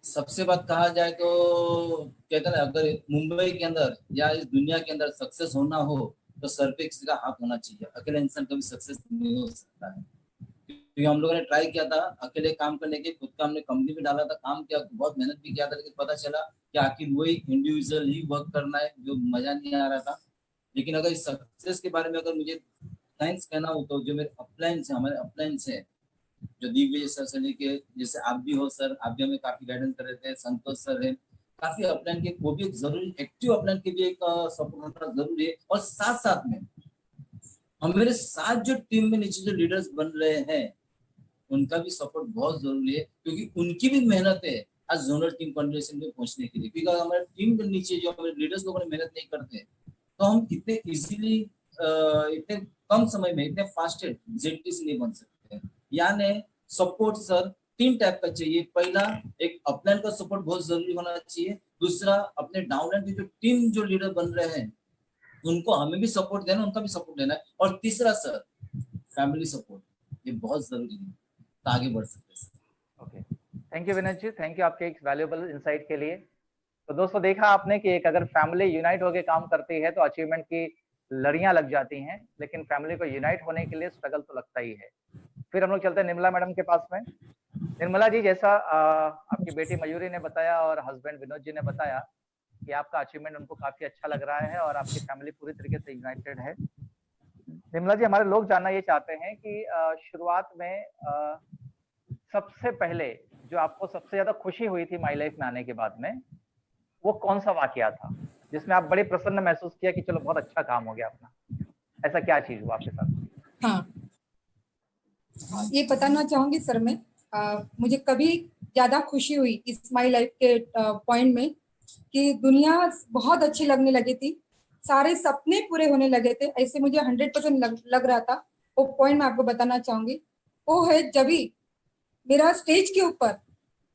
S4: सबसे बात कहा जाए तो कहते हैं अगर मुंबई के अंदर या इस दुनिया के अंदर सक्सेस होना हो तो सर पे किसी का हाथ होना चाहिए। अकेले इंसान कभी सक्सेस नहीं हो सकता है, क्योंकि हम लोगों ने ट्राई किया था अकेले काम करने के, खुद का हमने कंपनी भी डाला था, काम किया, बहुत मेहनत भी किया था, लेकिन पता चला कि आखिर वही इंडिविजुअल ही वर्क करना है, जो मजा नहीं आ रहा था। लेकिन अगर इस सक्सेस के बारे में अगर मुझे थैंक्स कहना हो तो जो मेरे अपलाइंस है, हमारे अपलाइंस है, जो दिग्विजय सर से लेके, जैसे आप भी हो सर, आप भी हमें काफी गाइडेंस कर रहे थे, संतोष सर है, काफी अपलाइन के, वो भी एक जरूरी एक्टिव अपलाइन के भी एक सपोर्ट होना जरूरी है। और साथ साथ में हम मेरे साथ जो टीम में नीचे जो लीडर्स बन रहे हैं उनका भी सपोर्ट बहुत जरूरी है, क्योंकि उनकी भी मेहनत है आज जोनल टीम कॉन्वर्सेशन में पहुंचने के लिए। क्योंकि हमारे टीम के नीचे जो हमारे लीडर्स लोगों ने मेहनत नहीं करते तो हम इतने इजीली इतने कम समय में इतने फास्टेड जेटी से नहीं बन सकते। यानी सपोर्ट सर 3 टाइप का चाहिए। पहला, एक अपलाइन का सपोर्ट बहुत जरूरी होना चाहिए। दूसरा, अपने डाउनलाइन की जो टीम जो लीडर बन रहे हैं उनको हमें भी सपोर्ट देना, उनका भी सपोर्ट देना है। और तीसरा सर, फैमिली सपोर्ट, ये बहुत जरूरी है तो आगे बढ़ सकते हैं।
S1: Okay, thank you Vinod ji, thank you आपके एक वैल्यूएबल इंसाइट के लिए। तो दोस्तों देखा आपने कि एक अगर फैमिली यूनाइट होकर काम करती है तो अचीवमेंट की लड़ियां लग जाती हैं, लेकिन फैमिली को यूनाइट होने के लिए स्ट्रगल तो लगता ही है। फिर हम लोग चलते हैं निर्मला मैडम के पास में। निर्मला जी, जैसा आपकी बेटी मयूरी ने बताया और हस्बैंड विनोद जी ने बताया कि आपका अचीवमेंट उनको काफी अच्छा लग रहा है और आपकी फैमिली पूरी तरीके से यूनाइटेड है। निर्मला जी, हमारे लोग जानना ये चाहते हैं कि शुरुआत में सबसे पहले जो आपको सबसे ज्यादा खुशी हुई थी माई लाइफ में आने के बाद में, वो कौन सा वाकया था जिसमें आप बड़े प्रसन्न महसूस किया कि चलो बहुत अच्छा काम हो गया अपना? ऐसा क्या चीज हुआ आपके साथ?
S2: हाँ, ये बताना चाहूंगी सर मैं, मुझे कभी ज्यादा खुशी हुई इस माई लाइफ के पॉइंट में कि दुनिया बहुत अच्छी लगने लगी थी, सारे सपने पूरे होने लगे थे, ऐसे मुझे 100% लग रहा था। वो पॉइंट मैं आपको बताना चाहूंगी, वो है जब भी मेरा स्टेज के ऊपर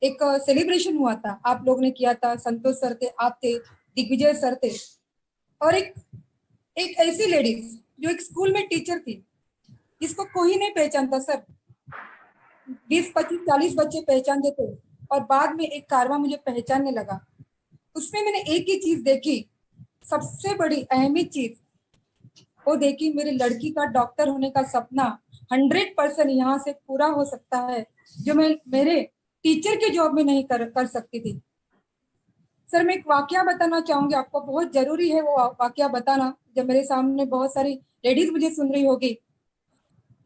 S2: एक सेलिब्रेशन हुआ था, आप लोग ने किया था, संतोष सर थे, आप थे, दिग्विजय सर थे, और एक ऐसी लेडीज जो एक स्कूल में टीचर थी जिसको कोई नहीं पहचानता सर, 20, 25, 40 बच्चे पहचानते थे, और बाद में एक कारवां मुझे पहचानने लगा। उसमें मैंने एक ही चीज देखी, सबसे बड़ी अहमी चीज वो देखी, मेरी लड़की का डॉक्टर होने का सपना 100% यहाँ से पूरा हो सकता है, जो मैं मेरे टीचर के जॉब में नहीं कर सकती थी। सर मैं एक वाकया बताना चाहूंगी आपको, बहुत जरूरी है वो वाकया बताना, जब मेरे सामने बहुत सारी लेडीज मुझे सुन रही होगी।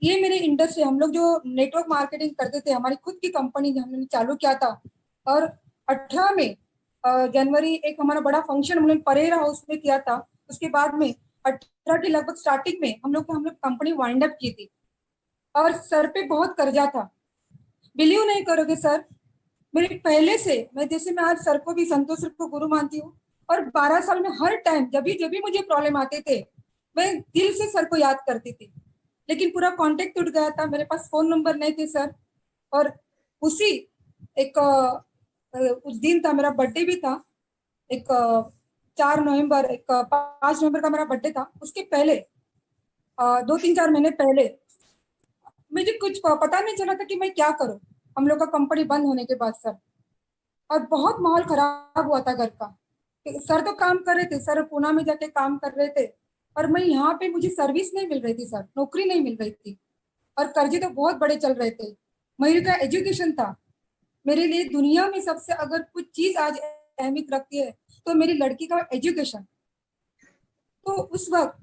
S2: ये मेरे इंडस्ट्री, हम लोग जो नेटवर्क मार्केटिंग करते थे, हमारी खुद की कंपनी हमने चालू किया था, और 18 में जनवरी एक हमारा बड़ा फंक्शन हमने परेरा हाउस में किया था। उसके बाद में 18 के लगभग स्टार्टिंग में हम लोग कंपनी वाइंड अप की थी, और सर पे बहुत कर्जा था। बिलीव नहीं करोगे सर, मेरे पहले से मैं आज सर को भी, संतोष सर को गुरु मानती हूँ। और 12 साल में हर टाइम जब भी मुझे प्रॉब्लम आते थे, मैं दिल से सर को याद करती थी। लेकिन पूरा कांटेक्ट टूट गया था, मेरे पास फोन नंबर नहीं थे सर। और उसी एक उस दिन था, मेरा बर्थडे भी था, एक 4 नवंबर, एक 5 नवंबर का मेरा बर्थडे था। उसके पहले 2-3-4 महीने पहले मुझे कुछ पता नहीं चला था कि मैं क्या करूं, हम लोग का कंपनी बंद होने के बाद सर। और बहुत माहौल खराब हुआ था घर का। सर तो काम कर रहे थे, सर पूना में जाके काम कर रहे थे, और मैं यहाँ पे, मुझे सर्विस नहीं मिल रही थी सर, नौकरी नहीं मिल रही थी, और कर्जे तो बहुत बड़े चल रहे थे। मयूर का एजुकेशन था मेरे लिए दुनिया में सबसे, अगर कुछ चीज आज अहमियत रखती है तो मेरी लड़की का एजुकेशन। तो उस वक्त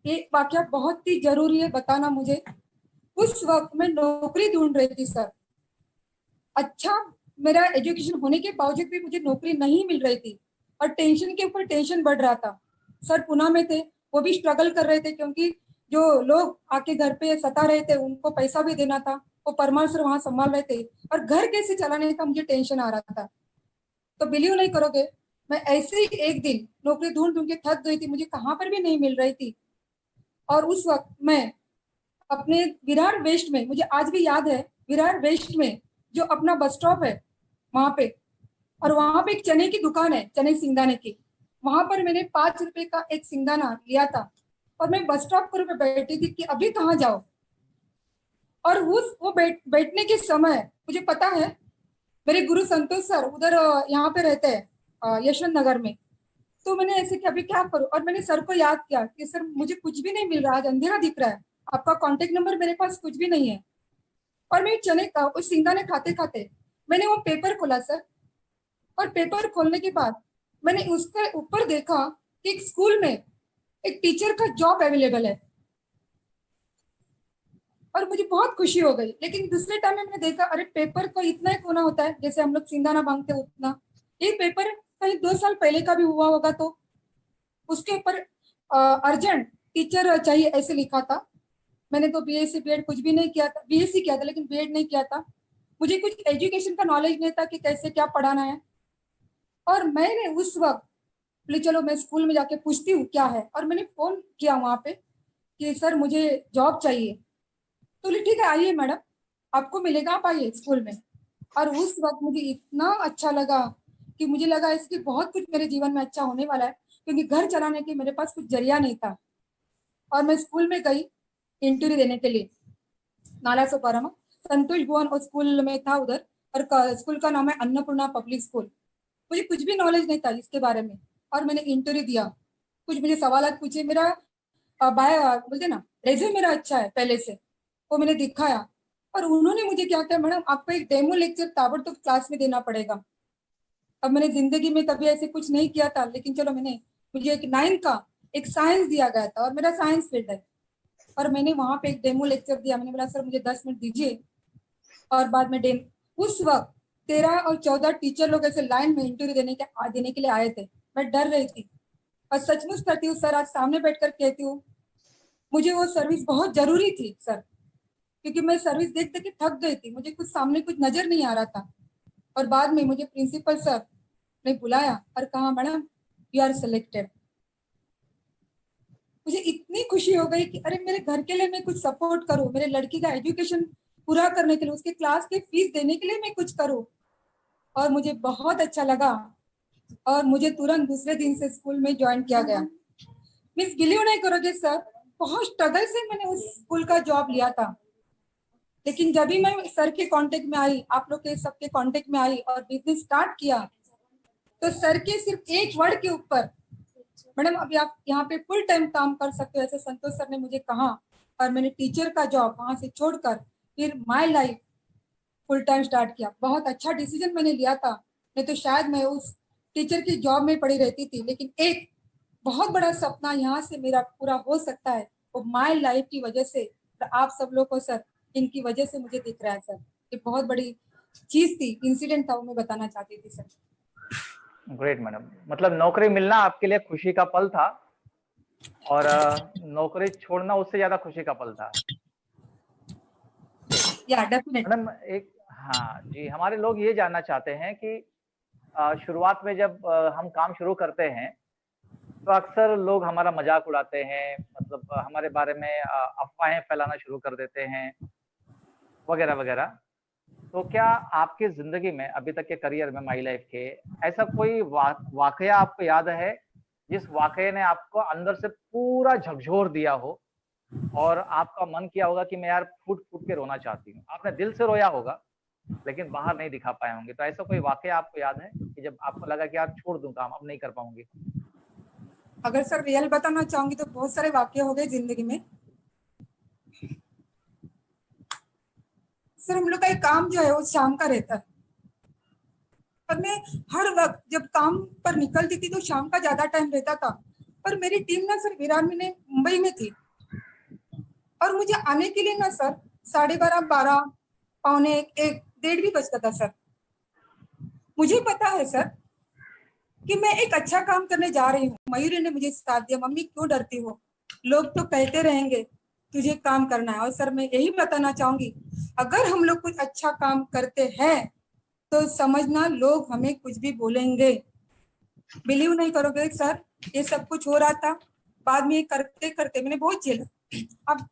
S2: ये वाकया बहुत ही जरूरी है बताना मुझे। उस वक्त मैं नौकरी ढूंढ रही थी सर। अच्छा, मेरा एजुकेशन होने के बावजूद भी मुझे नौकरी नहीं मिल रही थी, और टेंशन के ऊपर टेंशन बढ़ रहा था। सर पुणे में थे, वो भी स्ट्रगल कर रहे थे, क्योंकि जो लोग आके घर पे सता रहे थे उनको पैसा भी देना था, वो परमार सर वहां संभाल रहे थे, और घर कैसे चलाने का मुझे टेंशन आ रहा था। तो बिलीव नहीं करोगे, मैं ऐसे ही एक दिन नौकरी ढूंढ ढूंढ के थक गई थी, मुझे कहाँ पर भी नहीं मिल रही थी। और उस वक्त मैं अपने विरार वेस्ट में, मुझे आज भी याद है, विरार वेस्ट में जो अपना बस स्टॉप है वहां पे, और वहां पे एक चने की दुकान है, चने सिंगदाने की। वहां पर मैंने 5 रुपए का एक सिंगदाना लिया था, और मैं बस स्टॉप पर बैठी थी कि अभी कहाँ जाओ। और वो बैठने के समय मुझे पता है, मेरे गुरु संतोष सर उधर यहाँ पे रहते हैं, यशवंत नगर में। तो मैंने ऐसे कि अभी क्या करूं, और मैंने सर को याद किया कि सर मुझे कुछ भी नहीं मिल रहा, आज अंधेरा दिख रहा है, आपका कांटेक्ट नंबर मेरे पास कुछ भी नहीं है। और मैं चने का उस सिंगदाने खाते खाते मैंने वो पेपर खोला सर, और पेपर खोलने के बाद मैंने उसके ऊपर देखा कि एक स्कूल में एक टीचर का जॉब अवेलेबल है, और मुझे बहुत खुशी हो गई। लेकिन दूसरे टाइम में मैंने देखा, अरे पेपर को इतना ही कोना होता है, जैसे हम लोग सिंगदाना मांगते उतना, ये पेपर कहीं 2 साल पहले का भी हुआ होगा, तो उसके ऊपर अर्जेंट टीचर चाहिए ऐसे लिखा था। मैंने तो बीएससी बीएड कुछ भी नहीं किया था, बीएससी किया था लेकिन बीएड नहीं किया था, मुझे कुछ एजुकेशन का नॉलेज नहीं था कि कैसे क्या पढ़ाना है। और मैंने उस वक्त बोले चलो मैं स्कूल में जाके पूछती हूँ क्या है, और मैंने फोन किया वहां पे कि सर मुझे जॉब चाहिए। तो बोले ठीक है आइए मैडम, आपको मिलेगा, आप आइए स्कूल में। और उस वक्त मुझे इतना अच्छा लगा कि मुझे लगा इसकी बहुत कुछ मेरे जीवन में अच्छा होने वाला है, क्योंकि घर चलाने के मेरे पास कुछ जरिया नहीं था। और मैं स्कूल में गई इंटरव्यू देने के लिए, नाला सोपारा में संतोष भुवन और स्कूल में था उधर, और स्कूल का नाम है अन्नपूर्णा पब्लिक स्कूल। मुझे कुछ भी नॉलेज नहीं था इसके बारे में, और मैंने इंटरव्यू दिया। कुछ मुझे सवाल पूछे, मेरा बोलते ना रेज्यूम मेरा अच्छा है पहले से, वो मैंने दिखाया। और उन्होंने मुझे क्या किया, मैडम आपको एक डेमो लेक्चर ताबड़तोड़ क्लास में देना पड़ेगा। अब मैंने जिंदगी में कभी ऐसे कुछ नहीं किया था, लेकिन चलो मुझे एक 9 का एक साइंस दिया गया था, और मेरा साइंस फील्ड है, और मैंने वहां पे एक डेमो लेक्चर दिया। मैंने बोला सर मुझे 10 मिनट दीजिए, और बाद में उस वक्त 13 और 14 टीचर लोग ऐसे लाइन में इंटरव्यू देने के लिए आए थे। मैं डर रही थी, और सचमुच करती हूँ सर, आज सामने बैठकर कहती हूँ मुझे वो सर्विस बहुत जरूरी थी सर, क्योंकि मैं सर्विस देख देख के थक गई थी, मुझे कुछ सामने कुछ नजर नहीं आ रहा था। और बाद में मुझे प्रिंसिपल सर ने बुलाया और कहा मैडम यू आर सिलेक्टेड। मुझे इतनी खुशी हो गई कि अरे मेरे घर के लिए मैं कुछ सपोर्ट करूं, मेरे लड़की का एजुकेशन पूरा करने के लिए, उसके क्लास की फीस देने के लिए मैं कुछ करूं। और मुझे बहुत अच्छा लगा, और मुझे तुरंत दूसरे दिन से स्कूल में ज्वाइन किया गया। मीन्स बिलीव नहीं करोगे सर, बहुत स्ट्रगल से मैंने उस स्कूल का जॉब लिया था। लेकिन जब भी मैं सर के कांटेक्ट में आई, आप लोग के सबके कांटेक्ट में आई और बिजनेस स्टार्ट किया, तो सर के सिर्फ एक वर्ड के ऊपर मैडम अभी आप यहाँ पे फुल टाइम काम कर सकते हो, ऐसे संतोष सर ने मुझे कहा। और मैंने टीचर का जॉब वहां से छोड़कर फिर my life full time start किया। बहुत अच्छा डिसीजन मैंने लिया था, नहीं तो शायद मैं उस टीचर की जॉब में पड़ी रहती थी। लेकिन एक बहुत बड़ा सपना यहाँ से मेरा पूरा हो सकता है, वो माय लाइफ की वजह से, और आप सब लोग को सर इनकी वजह से मुझे दिख रहा है सर। ये बहुत बड़ी चीज थी, इंसिडेंट था, वो मैं बताना चाहती थी सर।
S1: ग्रेट मैडम, मतलब नौकरी मिलना आपके लिए खुशी का पल था, और नौकरी छोड़ना उससे ज्यादा खुशी का पल था।
S2: या डेफिनेटली
S1: मैडम एक हाँ जी, हमारे लोग ये जानना चाहते हैं कि शुरुआत में जब हम काम शुरू करते हैं, तो अक्सर लोग हमारा मज़ाक उड़ाते हैं, मतलब हमारे बारे में अफ़वाहें फैलाना शुरू कर देते हैं, वगैरह-वगैरह। तो क्या आपकी ज़िंदगी में अभी तक के करियर में माई लाइफ़ के ऐसा कोई वाक़या आपको याद है, जिस वाक़ये ने आपको अंदर से पूरा झकझोर दिया हो और आपका मन किया होगा कि मैं यार फूट-फूट के रोना चाहती हूँ? आपने दिल से रोया होगा, लेकिन बाहर नहीं दिखा पाए होंगे। तो ऐसा कोई वाक़या आपको याद है कि जब आपको लगा कि यार छोड़ दूँ काम, अब नहीं कर पाऊँगी?
S2: अगर सर रियल बताना चाहूंगी तो बहुत सारे वाक्य हो गए जिंदगी में। सर हम लोग का एक काम जो है वो शाम का रहता है, पर मैं हर वक्त जब काम पर निकलती थी तो शाम का ज्यादा टाइम रहता था, पर मेरी टीम ना सर विरार में मुंबई में थी और मुझे आने के लिए ना सर 12:30 12 पौने एक डेढ़ भी बजता था सर। मुझे पता है सर कि मैं एक अच्छा काम करने जा रही हूँ। मयूरी ने मुझे साथ दिया, मम्मी क्यों डरती हो, लोग तो कहते रहेंगे, तुझे काम करना है। और सर मैं यही बताना चाहूंगी, अगर हम लोग कुछ अच्छा काम करते हैं तो समझना लोग हमें कुछ भी बोलेंगे। बिलीव नहीं करोगे सर, ये सब कुछ हो रहा था, बाद में ये करते करते मैंने बहुत झेला। अब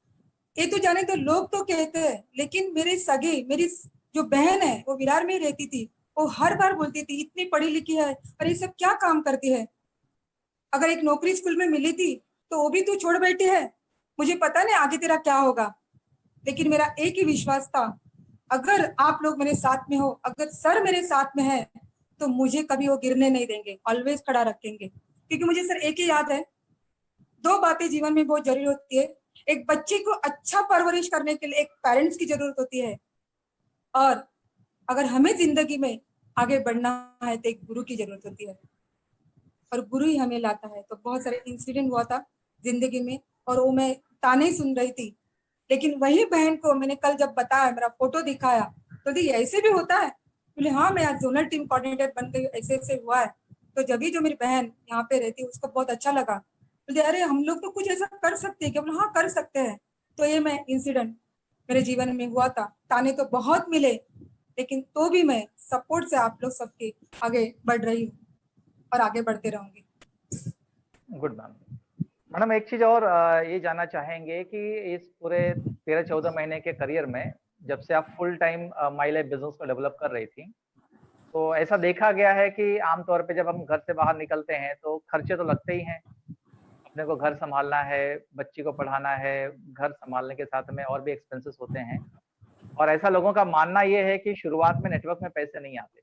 S2: ये तो जाने तो लोग तो कहते हैं, लेकिन मेरी जो बहन है वो विरार में ही रहती थी, वो हर बार बोलती थी इतनी पढ़ी लिखी है और ये सब क्या काम करती है, अगर एक नौकरी स्कूल में मिली थी तो वो भी तू छोड़ बैठी है, मुझे पता नहीं आगे तेरा क्या होगा। लेकिन मेरा एक ही विश्वास था, अगर आप लोग मेरे साथ में हो, अगर सर मेरे साथ में है तो मुझे कभी वो गिरने नहीं देंगे, ऑलवेज खड़ा रखेंगे। क्योंकि मुझे सर एक ही याद है, दो बातें जीवन में बहुत जरूरी होती है। एक बच्चे को अच्छा परवरिश करने के लिए एक पेरेंट्स की जरूरत होती है, और अगर हमें जिंदगी में आगे बढ़ना है तो एक गुरु की जरूरत होती है, और गुरु ही हमें लाता है। तो बहुत सारे इंसिडेंट हुआ था जिंदगी में, और वो मैं ताने सुन रही थी, लेकिन वही बहन को मैंने कल जब बताया, मेरा फोटो दिखाया, तो दी ऐसे भी होता है, बोले हाँ मैं आज जोनल टीम कोऑर्डिनेटर बन गई, ऐसे ऐसे हुआ है। तो जब भी जो मेरी बहन यहाँ पे रहती है उसको बहुत अच्छा लगा, बोले अरे हम लोग तो कुछ ऐसा कर सकते हैं क्या, बोले हाँ कर सकते हैं। तो ये मैं इंसिडेंट मेरे जीवन में हुआ था। ताने तो बहुत मिले, लेकिन तो भी मैं सपोर्ट से आप लोग सबके आगे बढ़ रही हूँ और आगे बढ़ते रहूंगी।
S1: Good ma'am. मैडम एक चीज़ और ये जानना चाहेंगे कि इस पूरे 13-14 महीने के करियर में जब से आप full time my life business को डेवलप कर रही थी, तो ऐसा देखा गया है कि आम तौर पे जब हम घर से बाहर निकलते हैं तो खर्चे तो लगते ही हैं। अपने को घर सँभालना है, बच्ची को पढ़ाना है, घर सँभालने के साथ में और भी एक्सपेंसेस होते हैं और ऐसा लोगों का मानना ये है कि शुरुआत में नेटवर्क में पैसे नहीं आते।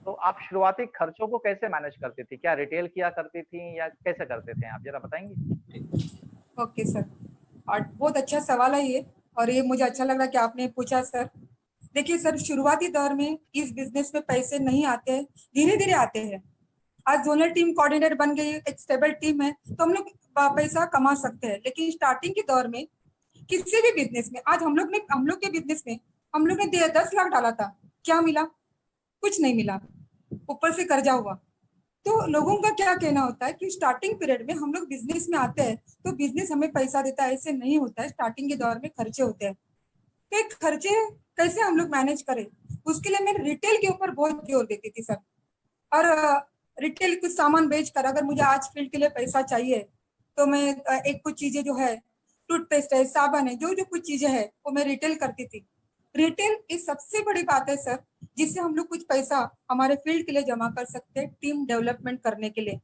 S1: तो आप शुरुआती खर्चों को कैसे मैनेज करती थी? क्या रिटेल किया करती थी या कैसे करते थे आप ज़रा बताएँगी?
S2: ओके सर, और बहुत अच्छा सवाल है ये, और ये मुझे अच्छा लग रहा है कि आपने पूछा सर। देखिए सर, शुरुआती दौर में इस बिजनेस में पैसे नहीं आते हैं, धीरे धीरे आते हैं। आज जोनल टीम कोऑर्डिनेटर बन गई, एक स्टेबल टीम है, तो हम लोग पैसा कमा सकते हैं। लेकिन स्टार्टिंग के दौर में किसी भी बिजनेस में, आज हम लोग के बिजनेस में हम लोग ने 10 लाख डाला था, क्या मिला? कुछ नहीं मिला, ऊपर से कर्जा हुआ। तो लोगों का क्या कहना होता है कि स्टार्टिंग पीरियड में हम लोग बिजनेस में आते हैं तो बिजनेस हमें पैसा देता है, ऐसे नहीं होता है। स्टार्टिंग के दौर में खर्चे होते हैं, तो एक खर्चे कैसे हम लोग मैनेज करें, उसके लिए मैं रिटेल के ऊपर बहुत जोर देती थी सर। और रिटेल कुछ सामान बेच कर, अगर मुझे आज फील्ड के लिए पैसा चाहिए तो मैं एक कुछ चीजें जो है, टूथपेस्ट है, साबन है, जो जो कुछ चीजें है वो मैं रिटेल करती थी। रिटेल इस सबसे बड़ी बात है सर, जिससे हम लोग कुछ पैसा हमारे फील्ड के लिए जमा कर सकते हैं, टीम डेवलपमेंट करने के लिए।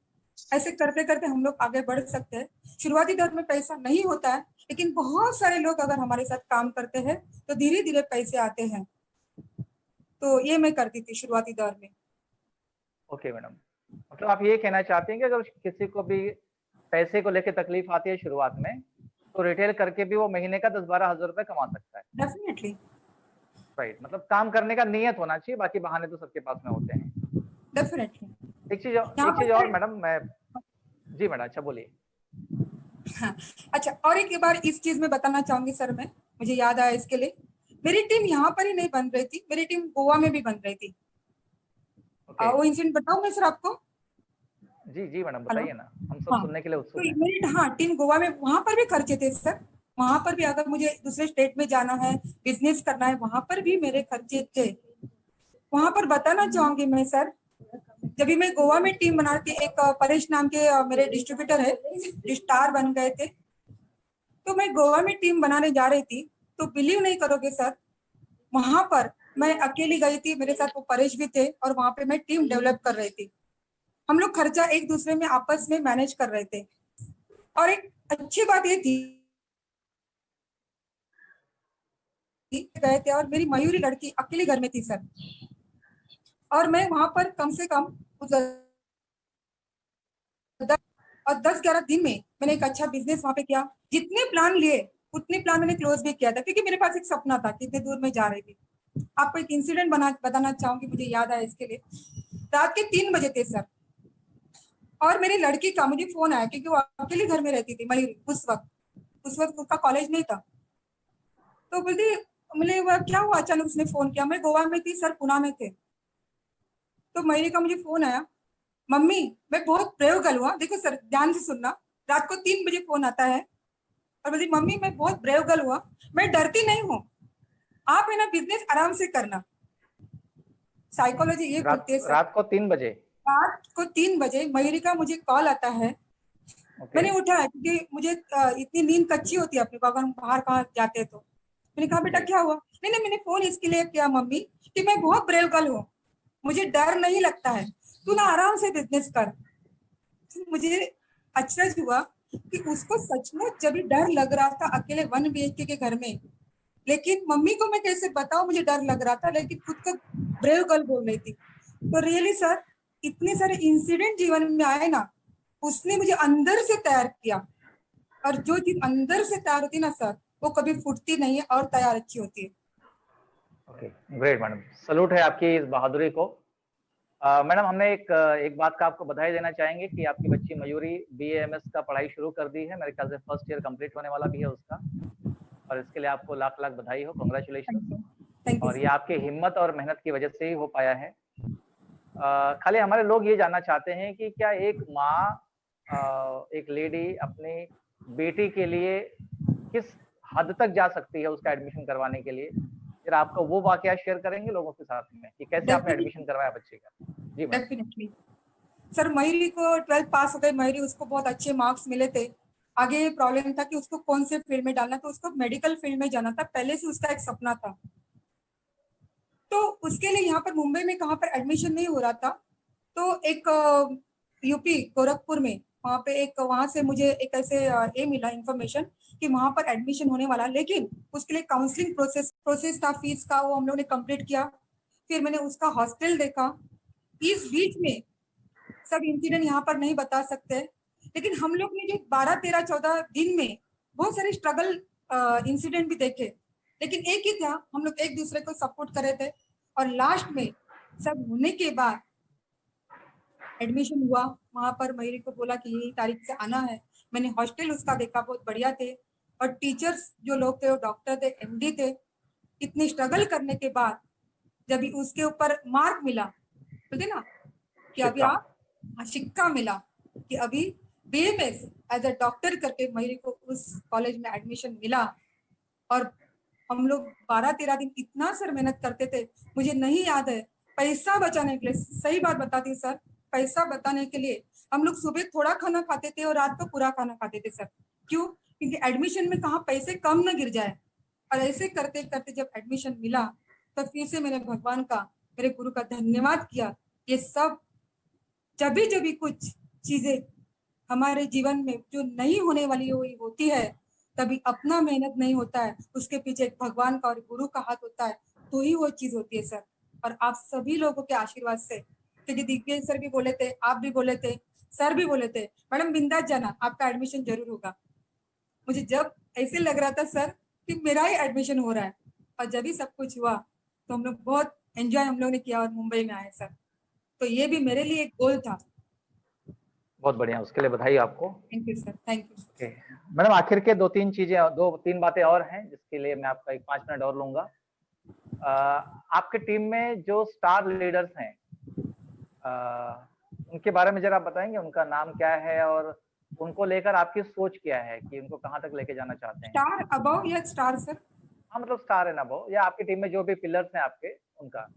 S2: ऐसे करते करते हम लोग आगे बढ़ सकते हैं। शुरुआती दौर में पैसा नहीं होता है, लेकिन बहुत सारे लोग अगर हमारे साथ काम करते हैं तो धीरे धीरे पैसे आते हैं। तो ये मैं करती थी शुरुआती दौर में।
S1: Okay madam. मतलब आप ये कहना चाहती हैं कि अगर किसी को भी पैसे को लेके तकलीफ आती है शुरुआत में, तो रिटेल करके भी वो महीने का 10-12 हज़ार रुपए कमा सकता है।
S2: डेफिनेटली।
S1: राइट, मतलब काम करने का नियत होना चाहिए, बाकी बहाने तो सबके पास में होते हैं।
S2: डेफिनेटली। यहाँ
S1: एक चीज़ और
S2: पर
S1: मैडम मैं जी मैडम, अच्छा बोलिए।
S2: हाँ, अच्छा, और एक बार इस चीज में बताना चाहूंगी सर, मैं मुझे याद आया इसके लिए, मेरी टीम यहाँ पर ही नहीं बन रही थी, मेरी टीम गोवा में भी बन रही थी।
S1: ओके।
S2: वो इंसिडेंट बताऊं मैं सर आपको?
S1: जी, जी मैडम
S2: हेलो।
S1: बताइए ना, हम सब
S2: हाँ,
S1: सुनने के लिए
S2: तो
S1: उत्सुक हैं।
S2: मेरी टीम गोवा में, वहां पर भी खर्चे थे सर। वहां पर भी अगर मुझे दूसरे स्टेट में जाना है, बिजनेस करना है, वहां पर भी मेरे खर्चे थे। वहां पर बताना चाहूंगी मैं सर, जब भी मैं गोवा में टीम बना के, एक परेश नाम के मेरे डिस्ट्रीब्यूटर है जो स्टार बन गए थे, तो मैं गोवा में टीम बनाने जा रही थी, तो बिलीव नहीं करोगे सर, वहां पर मैं अकेली गई थी, मेरे साथ वो परेश भी थे, और वहां पे मैं टीम डेवलप कर रही थी। हम लोग खर्चा एक दूसरे में आपस में मैनेज कर रहे थे। और एक अच्छी बात ये थी, गए थे और मेरी मयूरी लड़की अकेली घर में थी सर, और मैं वहां पर कम से कम और 10-11 दिन में मैंने एक अच्छा बिजनेस वहां पे किया। जितने प्लान लिए उतने प्लान मैंने क्लोज भी किया था, क्योंकि मेरे पास एक सपना था, कितने दूर में जा रही थी। आपको एक इंसिडेंट बताना चाहूंगी, मुझे याद आया इसके लिए। रात के 3 बजे थे सर, और मेरी लड़की का मुझे फोन आया, क्योंकि वो अकेले घर में रहती थी मयूरी उस वक्त उसका कॉलेज नहीं था। तो बोलती, मुझे वो क्या हुआ अचानक उसने फोन किया। मैं गोवा में थी सर, पुणे में थे। तो मयूरी का मुझे फोन आया, मम्मी मैं बहुत ब्रेव गर्ल हुआ। देखो सर ध्यान से सुनना, रात को 3 बजे फोन आता है और बोलती, मम्मी मैं बहुत ब्रेव गर्ल हुआ, मैं डरती नहीं हूँ, आप है ना बिजनेस आराम से करना। साइकोलॉजी ये बोलती है सर।
S1: रात को 3 बजे?
S2: रात को 3 बजे मयूरी का मुझे कॉल आता है। मैंने उठाया, क्योंकि मुझे इतनी नींद कच्ची होती है अपने को, अगर हम बाहर कहाँ जाते हैं तो। मैंने कहा बेटा क्या हुआ? नहीं नहीं, मैंने फोन इसके लिए किया मम्मी कि मैं बहुत ब्रेव गर्ल हूँ, मुझे डर नहीं लगता है, तू ना आराम से बिजनेस कर। मुझे अचरज हुआ कि उसको सचमुच जब भी डर लग रहा था अकेले 1 BHK के घर में, लेकिन मम्मी को मैं कैसे बताऊं मुझे डर लग रहा था, लेकिन खुद को ब्रेव गर्ल बोल रही थी। तो रियली सर, इतने सारे इंसिडेंट जीवन में आए ना, उसने मुझे अंदर से तैयार किया। और जो चीज अंदर से तैयार होती है ना सर, वो कभी फूटती नहीं है और तैयार अच्छी होती है।
S1: ओके, ग्रेट मैडम, सलूट है आपकी इस बहादुरी को। मैडम हमने एक बात का आपको बधाई देना चाहेंगे कि आपकी बच्ची मयूरी BAMS का पढ़ाई शुरू कर दी है। मेरे ख्याल से फर्स्ट ईयर कंप्लीट होने वाला भी है उसका, और इसके लिए आपको लाख लाख बधाई हो, कांग्रेचुलेशन।
S2: थैंक यू
S1: और ये
S2: सर।
S1: आपकी हिम्मत और मेहनत की वजह से ही हो पाया है। खाली हमारे लोग ये जानना चाहते हैं कि क्या एक माँ, एक लेडी अपनी बेटी के लिए किस हद तक जा सकती है उसका एडमिशन करवाने के लिए? फिर आपका वो वाकया शेयर करेंगे लोगों के साथ में कि कैसे आपने एडमिशन करवाया बच्चे का? जी मैडम।
S2: डेफिनेटली सर, मयूरी को 12th पास हो गई मयूरी, उसको बहुत अच्छे मार्क्स मिले थे। आगे ये प्रॉब्लम था कि उसको कौन से फील्ड में डालना, तो उसको मेडिकल फील्ड में जाना था, पहले से उसका एक सपना था। तो उसके लिए यहाँ पर मुंबई में कहाँ पर एडमिशन नहीं हो रहा था, तो एक यूपी गोरखपुर में, वहाँ पे एक, वहां से मुझे एक ऐसे ये मिला इंफॉर्मेशन कि वहां पर एडमिशन होने वाला, लेकिन उसके लिए काउंसलिंग प्रोसेस था, फीस का, वो हम लोगों ने कंप्लीट किया। फिर मैंने उसका हॉस्टल देखा। इस बीच में सब इंसिडेंट यहाँ पर नहीं बता सकते, लेकिन हम लोग ने जो 12, 13, 14 दिन में बहुत सारे स्ट्रगल इंसिडेंट भी देखे, लेकिन एक ही था, हम लोग एक दूसरे को सपोर्ट कर रहे थे। और लास्ट में सब होने के बाद एडमिशन हुआ। वहां पर मयूरी को बोला कि यही तारीख से आना है। मैंने हॉस्टल उसका देखा, बहुत बढ़िया थे, और टीचर्स जो लोग थे वो डॉक्टर थे, MD थे। इतने स्ट्रगल करने के बाद जब उसके ऊपर मार्क मिला, बोलते ना कि अभी
S1: सिक्का।
S2: आप, सिक्का मिला कि अभी BMS एज अ डॉक्टर करके मयूरी को उस कॉलेज में एडमिशन मिला। और हम लोग 12-13 दिन इतना सर मेहनत करते थे, मुझे नहीं याद है, पैसा बचाने के लिए, सही बात बताती हूँ सर, पैसा बचाने के लिए हम लोग सुबह थोड़ा खाना खाते थे और रात को पूरा खाना खाते थे सर। क्यों? क्योंकि एडमिशन में कहाँ पैसे कम ना गिर जाए। और ऐसे करते करते जब एडमिशन मिला, तो फिर से मैंने भगवान का, मेरे गुरु का धन्यवाद किया। ये सब जब भी कुछ चीजें हमारे जीवन में जो नहीं होने वाली हुई होती है, तभी अपना मेहनत नहीं होता है, उसके पीछे एक भगवान का और गुरु का हाथ होता है, तो ही वो चीज होती है सर। और आप सभी लोगों के आशीर्वाद से, क्योंकि दिग्विजय सर भी बोले थे, आप भी बोले थे, सर भी बोले थे, मैडम बिंदास जाना, आपका एडमिशन जरूर होगा। मुझे जब ऐसे लग रहा था सर कि मेरा ही एडमिशन हो रहा है, और जब ही सब कुछ हुआ तो हम लोग बहुत एंजॉय हम लोग ने किया और मुंबई में आए सर। तो ये भी मेरे लिए एक गोल था।
S1: बहुत बढ़िया, उसके लिए बधाई आपको।
S2: Thank you sir, thank you.
S1: Okay madam, आखिर के 2-3 बातें और हैं जिसके लिए मैं आपका एक 5 मिनट और लूंगा। आपके टीम में जो स्टार लीडर्स हैं, उनके बारे में जरा बताएंगे, उनका नाम क्या है और उनको लेकर आपकी सोच क्या है कि उनको कहाँ तक लेके जाना चाहते हैं?
S2: स्टार अबव या स्टार सर?
S1: हाँ, मतलब स्टार एंड अबव, या आपकी टीम में जो भी पिलर्स हैं आपके, उनका।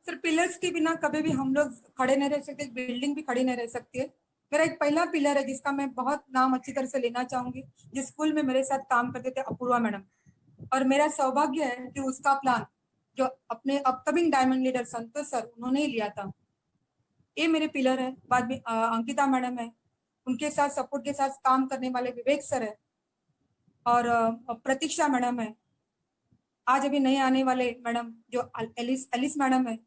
S2: सर पिलर्स के बिना कभी भी हम लोग खड़े नहीं रह सकते, बिल्डिंग भी खड़ी नहीं रह सकती है। मेरा एक पहला पिलर है जिसका मैं बहुत नाम अच्छी तरह से लेना चाहूंगी, जिस स्कूल में मेरे साथ काम करते थे अपूर्वा मैडम, और मेरा सौभाग्य है कि उसका प्लान जो अपने अपकमिंग डायमंड लीडर संतोष सर उन्होंने ही लिया था। ये मेरे पिलर है। बाद में अंकिता मैडम है, उनके साथ सपोर्ट के साथ काम करने वाले विवेक सर है, और प्रतीक्षा मैडम है। आज अभी नए आने वाले मैडम जो एलिस मैडम है।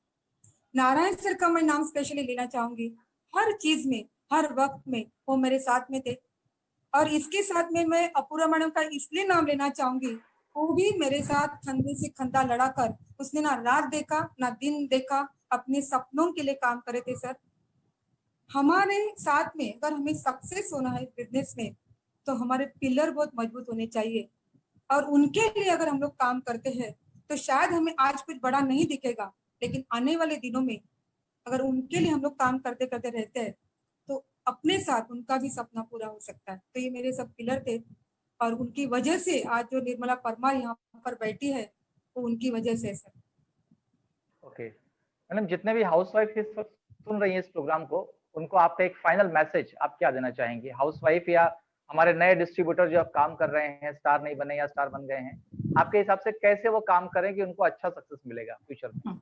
S2: नारायण सर का मैं नाम स्पेशली लेना चाहूंगी। हर चीज में, हर वक्त में वो मेरे साथ में थे। और इसके साथ में मैं अपूर्वा मैडम का इसलिए नाम लेना चाहूंगी, वो भी मेरे साथ कंधे से कंधा लड़ाकर, उसने ना रात देखा ना दिन देखा, अपने सपनों के लिए काम करे थे सर। हमारे साथ में अगर हमें सक्सेस होना है बिजनेस में, तो हमारे पिलर बहुत मजबूत होने चाहिए। और उनके लिए अगर हम लोग काम करते हैं तो शायद हमें आज कुछ बड़ा नहीं दिखेगा, लेकिन आने वाले दिनों में अगर उनके लिए हम लोग काम करते करते रहते हैं तो अपने साथ उनका भी सपना पूरा हो सकता है। तो ये मेरे सब पिलर थे, और उनकी वजह से आज जो निर्मला परमार यहाँ पर बैठी है वो उनकी वजह से सर।
S1: ओके मैडम, जितने भी हाउसवाइफ इस वक्त सुन रही हैं इस प्रोग्राम को, उनको आपका एक फाइनल मैसेज आप क्या देना चाहेंगे? हाउसवाइफ या हमारे नए डिस्ट्रीब्यूटर जो अब काम कर रहे हैं, स्टार नहीं बने या स्टार बन गए हैं, आपके हिसाब से कैसे वो काम करें कि उनको अच्छा सक्सेस मिलेगा फ्यूचर में?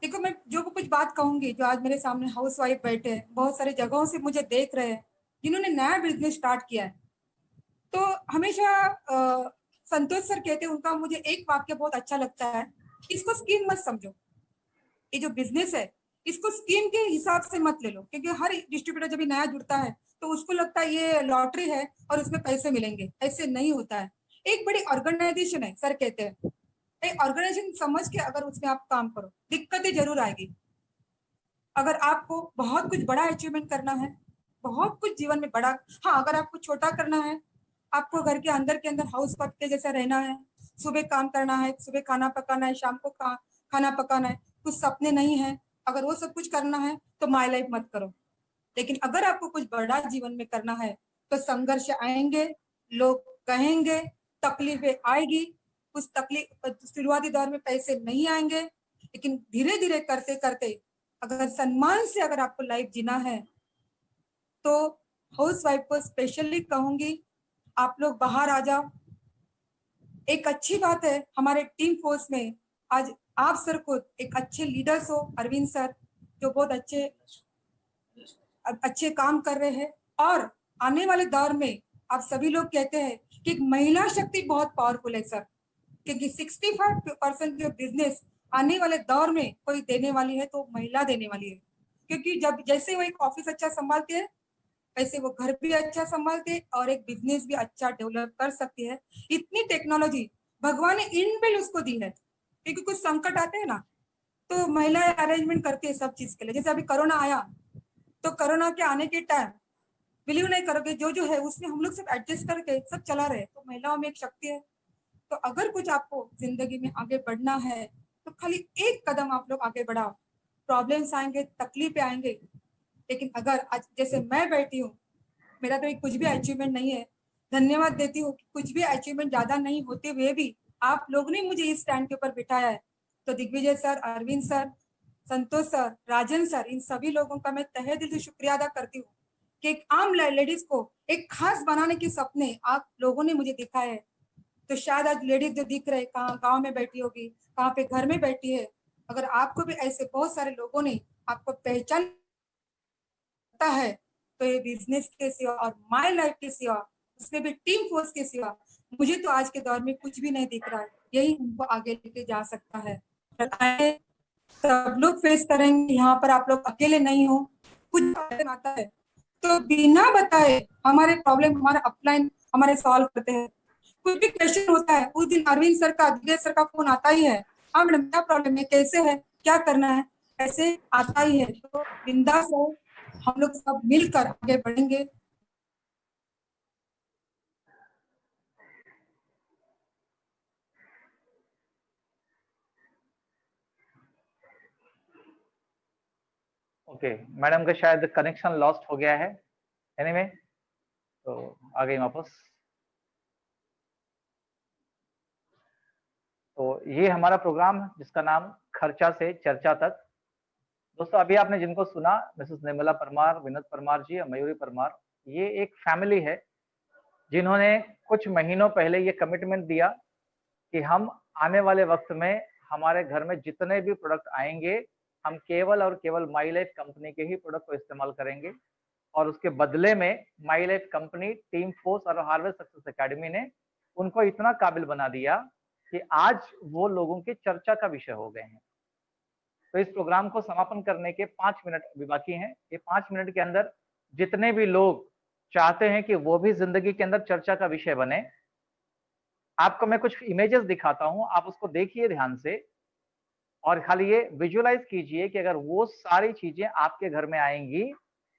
S2: देखो, मैं जो कुछ बात कहूंगी, जो आज मेरे सामने हाउस वाइफ बैठे हैं, बहुत सारे जगहों से मुझे देख रहे हैं, जिन्होंने नया बिजनेस स्टार्ट किया है, तो हमेशा संतोष सर कहते हैं, उनका मुझे एक वाक्य बहुत अच्छा लगता है, इसको स्कीम मत समझो। ये जो बिजनेस है इसको स्कीम के हिसाब से मत ले लो, क्योंकि हर डिस्ट्रीब्यूटर जब भी नया जुड़ता है तो उसको लगता है ये लॉटरी है और उसमें पैसे मिलेंगे। ऐसे नहीं होता है। एक बड़ी ऑर्गेनाइजेशन है सर कहते हैं, एक ऑर्गेनाइजेशन समझ के अगर उसमें आप काम करो, दिक्कतें जरूर आएगी। अगर आपको बहुत कुछ बड़ा अचीवमेंट करना है, बहुत कुछ जीवन में बड़ा, हाँ अगर आपको छोटा करना है, आपको घर के अंदर हाउस वाइफ के जैसा रहना है, सुबह काम करना है, सुबह खाना पकाना है, शाम को खाना पकाना है, कुछ सपने नहीं है, अगर वो सब कुछ करना है तो माई लाइफ मत करो। लेकिन अगर आपको कुछ बड़ा जीवन में करना है तो संघर्ष आएंगे, लोग कहेंगे, तकलीफें आएगी। उस तकलीफ शुरुआती दौर में पैसे नहीं आएंगे, लेकिन धीरे धीरे करते करते अगर सम्मान से अगर आपको लाइफ जीना है तो हाउस वाइफ को स्पेशली कहूंगी, आप लोग बाहर आ जाओ। एक अच्छी बात है हमारे टीम फोर्स में आज आप सर को एक अच्छे लीडर्स हो, अरविंद सर जो बहुत अच्छे काम कर रहे हैं। और आने वाले दौर में आप सभी लोग कहते हैं कि महिला शक्ति बहुत पावरफुल है सर, क्योंकि 65% जो बिजनेस आने वाले दौर में कोई देने वाली है तो महिला देने वाली है। क्योंकि जब जैसे वो एक ऑफिस अच्छा संभालते हैं, वैसे वो घर भी अच्छा संभालते और एक बिजनेस भी अच्छा डेवलप कर सकती है। इतनी टेक्नोलॉजी भगवान ने इनबिल्ट उसको दी है, क्योंकि कुछ संकट आते हैं ना तो महिलाएं अरेंजमेंट करती है सब चीज के लिए। जैसे अभी कोरोना आया, तो कोरोना के आने के टाइम बिलीव नहीं करोगे, जो है उसमें हम लोग सब एडजस्ट करके सब चला रहे। तो महिलाओं में एक शक्ति है। तो अगर कुछ आपको जिंदगी में आगे बढ़ना है तो खाली एक कदम आप लोग आगे बढ़ाओ। प्रॉब्लम्स आएंगे, तकलीफें आएंगे, लेकिन अगर आज जैसे मैं बैठी हूँ, मेरा तो कुछ भी अचीवमेंट नहीं है, धन्यवाद देती हूँ कि कुछ भी अचीवमेंट ज्यादा नहीं होते हुए भी आप लोग ने मुझे इस स्टैंड के ऊपर बिठाया है। तो दिग्विजय सर, अरविंद सर, संतोष सर, राजन सर, इन सभी लोगों का मैं तहे दिल से शुक्रिया अदा करती हूँ कि एक आम लेडीज को एक खास बनाने के सपने आप लोगों ने मुझे दिखाए है। तो शायद आज लेडीज जो दिख रहे कहाँ गाँव में बैठी होगी, कहाँ पे घर में बैठी है, अगर आपको भी ऐसे बहुत सारे लोगों ने आपको पहचान है तो ये बिजनेस के सिवा और माय लाइफ के सिवा, उसमें भी टीम फोर्स के सिवा, मुझे तो आज के दौर में कुछ भी नहीं दिख रहा है। यही हमको आगे लेके जा सकता है। सब लोग फेस करेंगे, यहाँ पर आप लोग अकेले नहीं हो। कुछ आता है तो बिना बताए हमारे प्रॉब्लम हमारे अपलाइन हमारे सॉल्व करते हैं। कुछ भी क्वेश्चन होता है उस दिन अरविंद सर का, दिग्विजय सर का फोन आता ही है, हाँ मैडम क्या प्रॉब्लम है, कैसे है, क्या करना है, ऐसे आता ही है। तो बिंदास हो, हम लोग सब मिलकर आगे बढ़ेंगे।
S1: ओके मैडम का शायद कनेक्शन लॉस्ट हो गया है। एनीवे तो आ गई वापस। तो ये हमारा प्रोग्राम जिसका नाम खर्चा से चर्चा तक। दोस्तों अभी आपने जिनको सुना, मिसेस निर्मला परमार, विनोद परमार जी और मयूरी परमार, ये एक फैमिली है जिन्होंने कुछ महीनों पहले ये कमिटमेंट दिया कि हम आने वाले वक्त में हमारे घर में जितने भी प्रोडक्ट आएंगे हम केवल और केवल माई लाइफ कंपनी के ही प्रोडक्ट को इस्तेमाल करेंगे, और उसके बदले में my life company, team force और हार्वेस्ट सक्सेस एकेडमी ने उनको इतना काबिल बना दिया कि आज वो लोगों की चर्चा का विषय हो गए हैं। तो इस प्रोग्राम को समापन करने के 5 मिनट अभी बाकी हैं। ये 5 मिनट के अंदर जितने भी लोग चाहते हैं कि वो भी जिंदगी के अंदर चर्चा का विषय बने, आपको मैं कुछ इमेजेस दिखाता हूं, आप उसको देखिए ध्यान से और खाली ये विजुअलाइज कीजिए कि अगर वो सारी चीजें आपके घर में आएंगी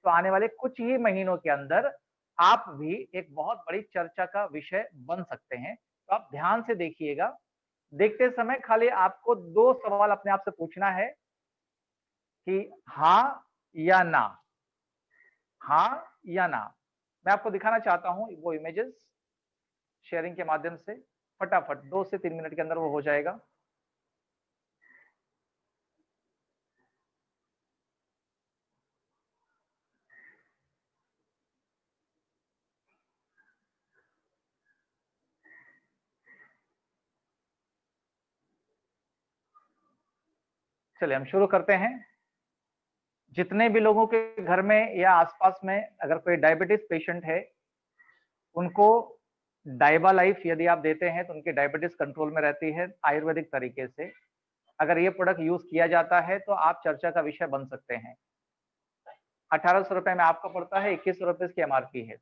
S1: तो आने वाले कुछ ही महीनों के अंदर आप भी एक बहुत बड़ी चर्चा का विषय बन सकते हैं। तो आप ध्यान से देखिएगा। देखते समय खाली आपको 2 सवाल अपने आप से पूछना है कि हाँ या ना, हाँ या ना। मैं आपको दिखाना चाहता हूं वो इमेजेस शेयरिंग के माध्यम से, फटाफट 2 से 3 मिनट के अंदर वो हो जाएगा। चलिए हम शुरू करते हैं। जितने भी लोगों के घर में या आसपास में अगर कोई डायबिटीज पेशेंट है, उनको डाइबा लाइफ यदि आप देते हैं तो उनकी डायबिटीज कंट्रोल में रहती है आयुर्वेदिक तरीके से। अगर ये प्रोडक्ट यूज किया जाता है तो आप चर्चा का विषय बन सकते हैं। 1800 रुपए में आपको पड़ता है, 2100 रुपए इसकी एमआरपी है।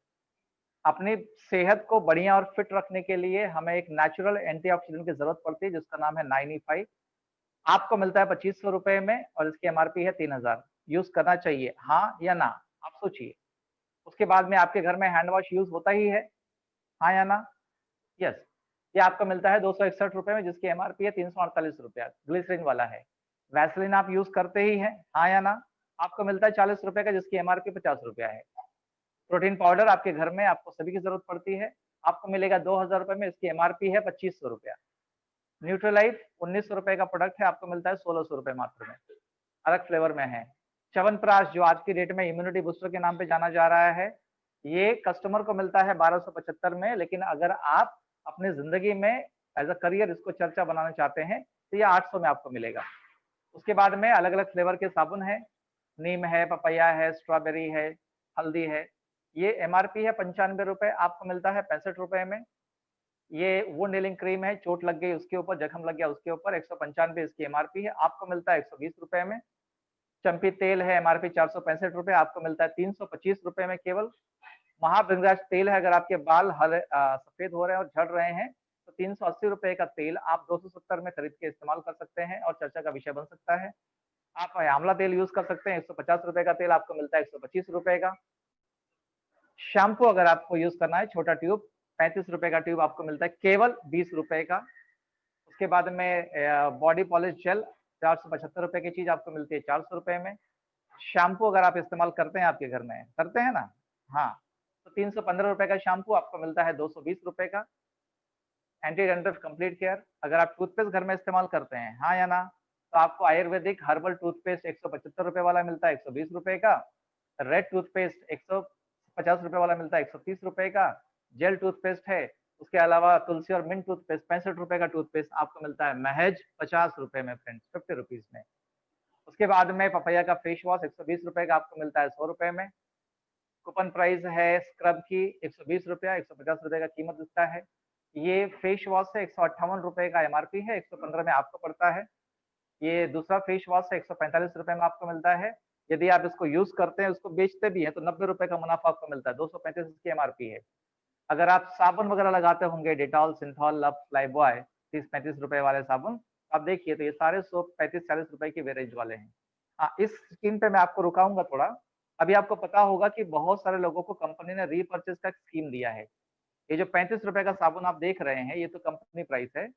S1: अपनी सेहत को बढ़िया और फिट रखने के लिए हमें एक नेचुरल एंटीऑक्सीडेंट की जरूरत पड़ती है जिसका नाम है 9E5। आपको मिलता है 2500 रुपए में और इसकी एमआरपी है 3000। यूज करना चाहिए हाँ या ना, आप सोचिए। उसके बाद में आपके घर में हैंड वॉश यूज होता ही है, हाँ या ना? यस। ये आपको मिलता है 261 रुपए में जिसकी एमआरपी है 348 रुपया, ग्लिसरीन वाला है। वैसलीन आप यूज करते ही हैं, हाँ या ना? आपको मिलता है 40 रुपए का जिसकी एमआरपी 50 रुपया है। प्रोटीन पाउडर आपके घर में आपको सभी की जरूरत पड़ती है, आपको मिलेगा 2000 रुपए में, इसकी एमआरपी है 2500 रुपया। न्यूट्रीलाइफ 1900 रुपए का प्रोडक्ट है, आपको मिलता है 1600 रुपए मात्र में, अलग फ्लेवर में है। च्यवनप्राश जो आज की डेट में इम्यूनिटी बूस्टर के नाम पे जाना जा रहा है, ये कस्टमर को मिलता है 1275 में, लेकिन अगर आप अपनी जिंदगी में एज अ करियर इसको चर्चा बनाना चाहते हैं तो ये 800 में आपको मिलेगा। उसके बाद में अलग अलग फ्लेवर के साबुन है, नीम है, पपैया है, स्ट्रॉबेरी है, हल्दी है। ये एमआरपी है 95 रुपए, आपको मिलता है 65 रुपए में। ये वो नीलिंग क्रीम है, चोट लग गई उसके ऊपर, जख्म लग गया उसके ऊपर, 195 इसकी एमआरपी है, आपको मिलता है 120 रुपए में। चंपी तेल है, एमआरपी 465 रुपए, आपको मिलता है 325 रुपए में केवल। महाभृंगराज तेल है, अगर आपके बाल सफेद हो रहे हैं और झड़ रहे हैं तो 380 रुपए का तेल आप 270 में खरीद के इस्तेमाल कर सकते हैं और चर्चा का विषय बन सकता है। आप आंवला तेल यूज कर सकते हैं, 150 रुपए का तेल आपको मिलता है 125 रुपए का। शैम्पू अगर आपको यूज करना है, छोटा ट्यूब 35 रुपए का ट्यूब आपको मिलता है केवल 20 रुपए का। उसके बाद में बॉडी पॉलिश जेल 475 रुपए की चीज आपको मिलती है 400 रुपए में। शैम्पू अगर आप इस्तेमाल करते हैं, आपके घर में करते हैं ना, हाँ, तो 315 रुपए का शैम्पू आपको मिलता है 220 रुपए का। एंटी डैंड्रफ कंप्लीट केयर, अगर आप टूथपेस्ट घर में इस्तेमाल करते हैं, हाँ या ना, तो आपको आयुर्वेदिक हर्बल टूथपेस्ट 175 रुपए वाला मिलता है 120 रुपए का। रेड टूथपेस्ट 150 रुपए वाला मिलता है 130 रुपए का। जेल टूथपेस्ट है, उसके अलावा तुलसी और मिंट टूथपेस्ट 65 रुपए का टूथपेस्ट आपको मिलता है महज 50 रुपए में फ्रेंड्स, 50 रुपीज में। उसके बाद में पपैया का फेस वॉश 120 रुपए का आपको मिलता है 100 रुपए में। कूपन प्राइस है स्क्रब की 120 रुपया, 150 रुपए का कीमत दिखता है। ये फेस वॉश है 158 रुपए का एमआरपी है, 115 में आपको पड़ता है। ये दूसरा फेस वॉश है 145 रुपए में आपको मिलता है। यदि आप इसको यूज करते हैं, उसको बेचते भी हैं तो 90 रुपए का मुनाफा आपको मिलता है, 235 इसकी एमआरपी है। अगर आप साबुन वगैरह लगाते होंगे, डेटॉल, सिंथॉल, लक्स, लाइफबॉय 30-35 रुपए वाले साबुन, आप देखिए तो ये सारे 135-40 रुपए की वेरेज वाले हैं। हाँ, इस स्कीम पे मैं आपको रुकाऊंगा थोड़ा। अभी आपको पता होगा कि बहुत सारे लोगों को कंपनी ने रीपर्चेज का स्कीम दिया है। ये जो 35 रुपए का साबुन आप देख रहे हैं, ये तो कंपनी प्राइस है।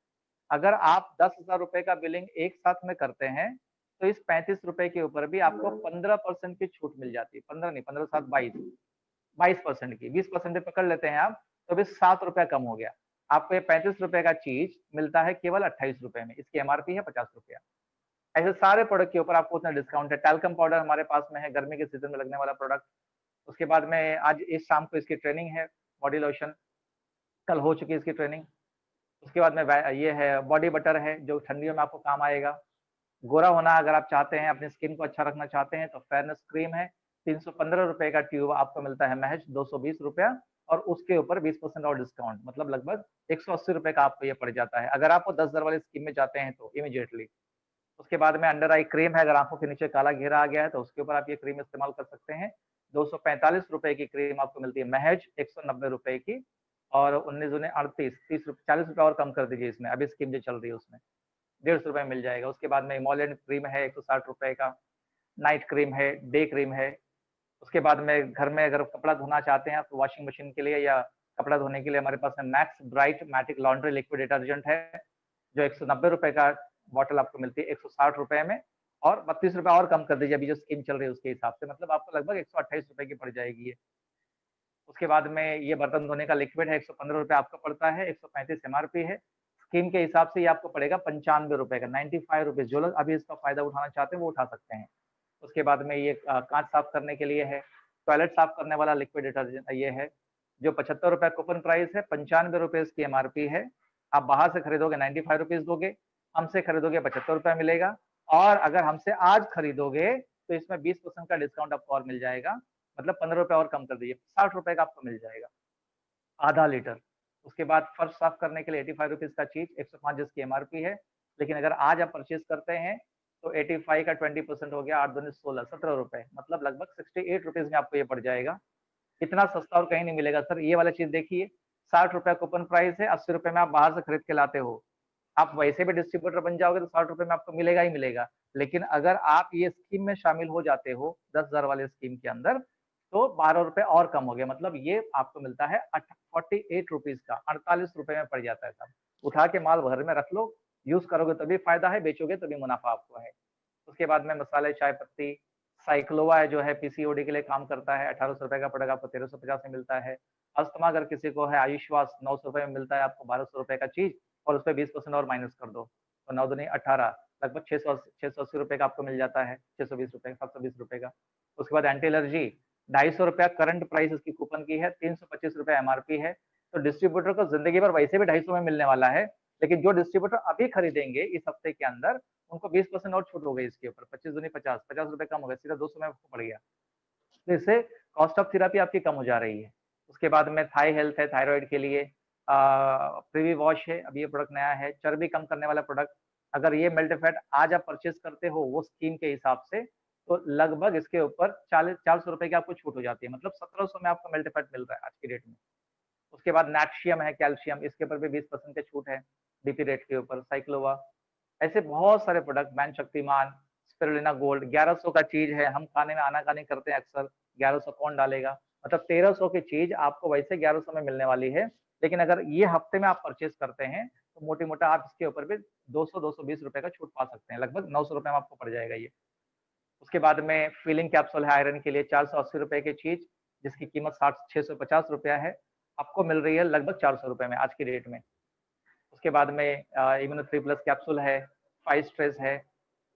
S1: अगर आप 10,000 रुपए का बिलिंग एक साथ में करते हैं तो इस 35 रुपए के ऊपर भी आपको 15% की छूट मिल जाती है। 15 नहीं, 15 7 22, 22% की, 20% पकड़ लेते हैं आप, तो भी 7 रुपया कम हो गया। आपको ये 35 रुपए का चीज मिलता है केवल 28 रुपए में, इसकी एमआरपी है 50 रुपया। ऐसे सारे प्रोडक्ट के ऊपर आपको उतना डिस्काउंट है। टैल्कम पाउडर हमारे पास में है, गर्मी के सीजन में लगने वाला प्रोडक्ट। उसके बाद में आज इस शाम को इसकी ट्रेनिंग है, बॉडी लोशन, कल हो चुकी है इसकी ट्रेनिंग। उसके बाद में ये है बॉडी बटर है, जो ठंडियों में आपको काम आएगा। गोरा होना अगर आप चाहते हैं, अपनी स्किन को अच्छा रखना चाहते हैं, तो फेयरनेस क्रीम है, 315 रुपए का ट्यूब आपको मिलता है महज 220 रुपया, और उसके ऊपर 20% और डिस्काउंट, मतलब लगभग 180 रुपए का आपको ये पड़ जाता है, अगर आपको 10,000 वाली स्कीम में जाते हैं तो इमीडिएटली। उसके बाद में अंडर आई क्रीम है, अगर आंखों के नीचे काला घेरा आ गया है तो उसके ऊपर आप ये क्रीम इस्तेमाल कर सकते हैं। 245 रुपए की क्रीम आपको मिलती है महज 190 रुपए की, और 19 दूनी 38, 40 रुपए और कम कर दीजिए इसमें, अभी स्कीम जो चल रही है उसमें 150 रुपए में मिल जाएगा। उसके बाद में इमोलिएंट क्रीम है 160 रुपए का, नाइट क्रीम है, डे क्रीम है। उसके बाद में घर में अगर कपड़ा धोना चाहते हैं तो वॉशिंग मशीन के लिए या कपड़ा धोने के लिए हमारे पास में Max Bright Matic laundry liquid detergent है, जो 190 रुपए का बॉटल आपको मिलती है 160 रुपए में, और 32 रुपए और कम कर दीजिए अभी जो स्कीम चल रही है उसके हिसाब से, मतलब आपको लगभग 128 रुपए की पड़ जाएगी ये। उसके बाद में ये बर्तन धोने का लिक्विड है, 115 रुपए आपको पड़ता है, 135 एमआरपी है। स्कीम के हिसाब से ये आपको पड़ेगा 95 रुपए का, 95 रुपीज। जो लोग अभी इसका फायदा उठाना चाहते हैं वो उठा सकते हैं। उसके बाद में ये कांच साफ करने के लिए है, टॉयलेट साफ करने वाला लिक्विड डिटर्जेंट ये है, जो 75 रुपए कूपन प्राइस है, 95 रुपए इसकी एमआरपी है। आप बाहर से खरीदोगे 95 रुपीज दोगे, हमसे खरीदोगे 75 रुपए मिलेगा, और अगर हमसे आज खरीदोगे तो इसमें 20% का डिस्काउंट आपको और मिल जाएगा, मतलब 15 रुपए और कम कर दीजिए, 60 रुपए का आपको मिल जाएगा आधा लीटर। उसके बाद फर्श साफ करने के लिए 85 रुपीज का चीज, 105 जिसकी एमआरपी है, लेकिन अगर आज आप परचेज करते हैं तो 85 का 20% हो गया, 8 दूनी 16, 17 रुपए, मतलब लगभग 68 रुपीज में आपको ये पड़ जाएगा। इतना सस्ता और कहीं नहीं मिलेगा सर। ये वाला चीज देखिए, 60 रुपए कूपन प्राइस है, 80 रुपए में आप बाहर से खरीद के लाते हो, आप वैसे भी डिस्ट्रीब्यूटर बन जाओगे तो 60 रुपए में आपको मिलेगा ही मिलेगा। लेकिन अगर आप ये स्कीम में शामिल हो जाते हो 10,000 वाले स्कीम के अंदर, तो 12 रुपए और कम हो गया, मतलब ये आपको मिलता है 48 रुपीज का, 48 रुपए में पड़ जाता है साहब। उठा के माल घर में रख लो, यूज करोगे तभी फायदा है, बेचोगे तभी मुनाफा आपको है। उसके बाद में मसाले, चाय पत्ती, साइक्लोवा है जो है पीसीओडी के लिए काम करता है, 1800 रुपए का पड़ेगा आपको, 1350 में मिलता है। अस्थमा अगर किसी को है, आयुष्वास 900 रुपए में मिलता है आपको, 1200 रुपए का चीज, और उस पर 20% और माइनस कर दो तो 9 दूनी 18, लगभग 680 रुपए का आपको मिल जाता है, 620 रुपए का, 720 रुपए का। उसके बाद एंटी एलर्जी 250 रुपया करंट प्राइस इसकी कूपन की है, 325 रुपए एमआरपी है। तो डिस्ट्रीब्यूटर को जिंदगी भर वैसे भी 250 में मिलने वाला है, लेकिन जो डिस्ट्रीब्यूटर अभी खरीदेंगे इस हफ्ते के अंदर, उनको 20% और छूट हो गई इसके ऊपर, 25 दूनी 50, 50 रुपए कम हो गया, सीधा 200 में आपको पड़ गया। तो इससे कॉस्ट ऑफ थेरेपी आपकी कम हो जा रही है। उसके बाद में थाई हेल्थ है, थायराइड के लिए, प्रीवी वॉश है, अभी ये प्रोडक्ट नया है, चर्बी कम करने वाला प्रोडक्ट। अगर ये मेल्ट फैट आज आप परचेज करते हो वो स्कीम के हिसाब से, तो लगभग इसके ऊपर 400 रुपए की आपको छूट हो जाती है, मतलब 1700 में आपको मेल्ट फैट मिल रहा है आज की डेट में। उसके बाद नेक्शियम है, कैल्शियम, इसके ऊपर भी 20% की छूट है डीपी रेट के ऊपर, साइक्लोवा, ऐसे बहुत सारे product, man Shaktimaan, spirulina gold, 1100 का चीज है, हम खाने में आनाकानी करते हैं अक्सर, 1100 कौन डालेगा, मतलब 1300 की चीज आपको वैसे 1100 में मिलने वाली है, लेकिन अगर ये हफ्ते में आप परचेज करते हैं तो मोटी मोटा आप इसके ऊपर भी 200-220 रुपए का छूट पा सकते हैं, लगभग 900 रुपए में आपको पड़ जाएगा ये। उसके बाद में फीलिंग कैप्सूल है आयरन के लिए, 480 रुपए की चीज, जिसकी कीमत 650 रुपया है, आपको मिल रही है लगभग 400 रुपए में आज की डेट में। उसके बाद में इम्यूनो 3+ कैप्सूल है, 5 स्ट्रेस है,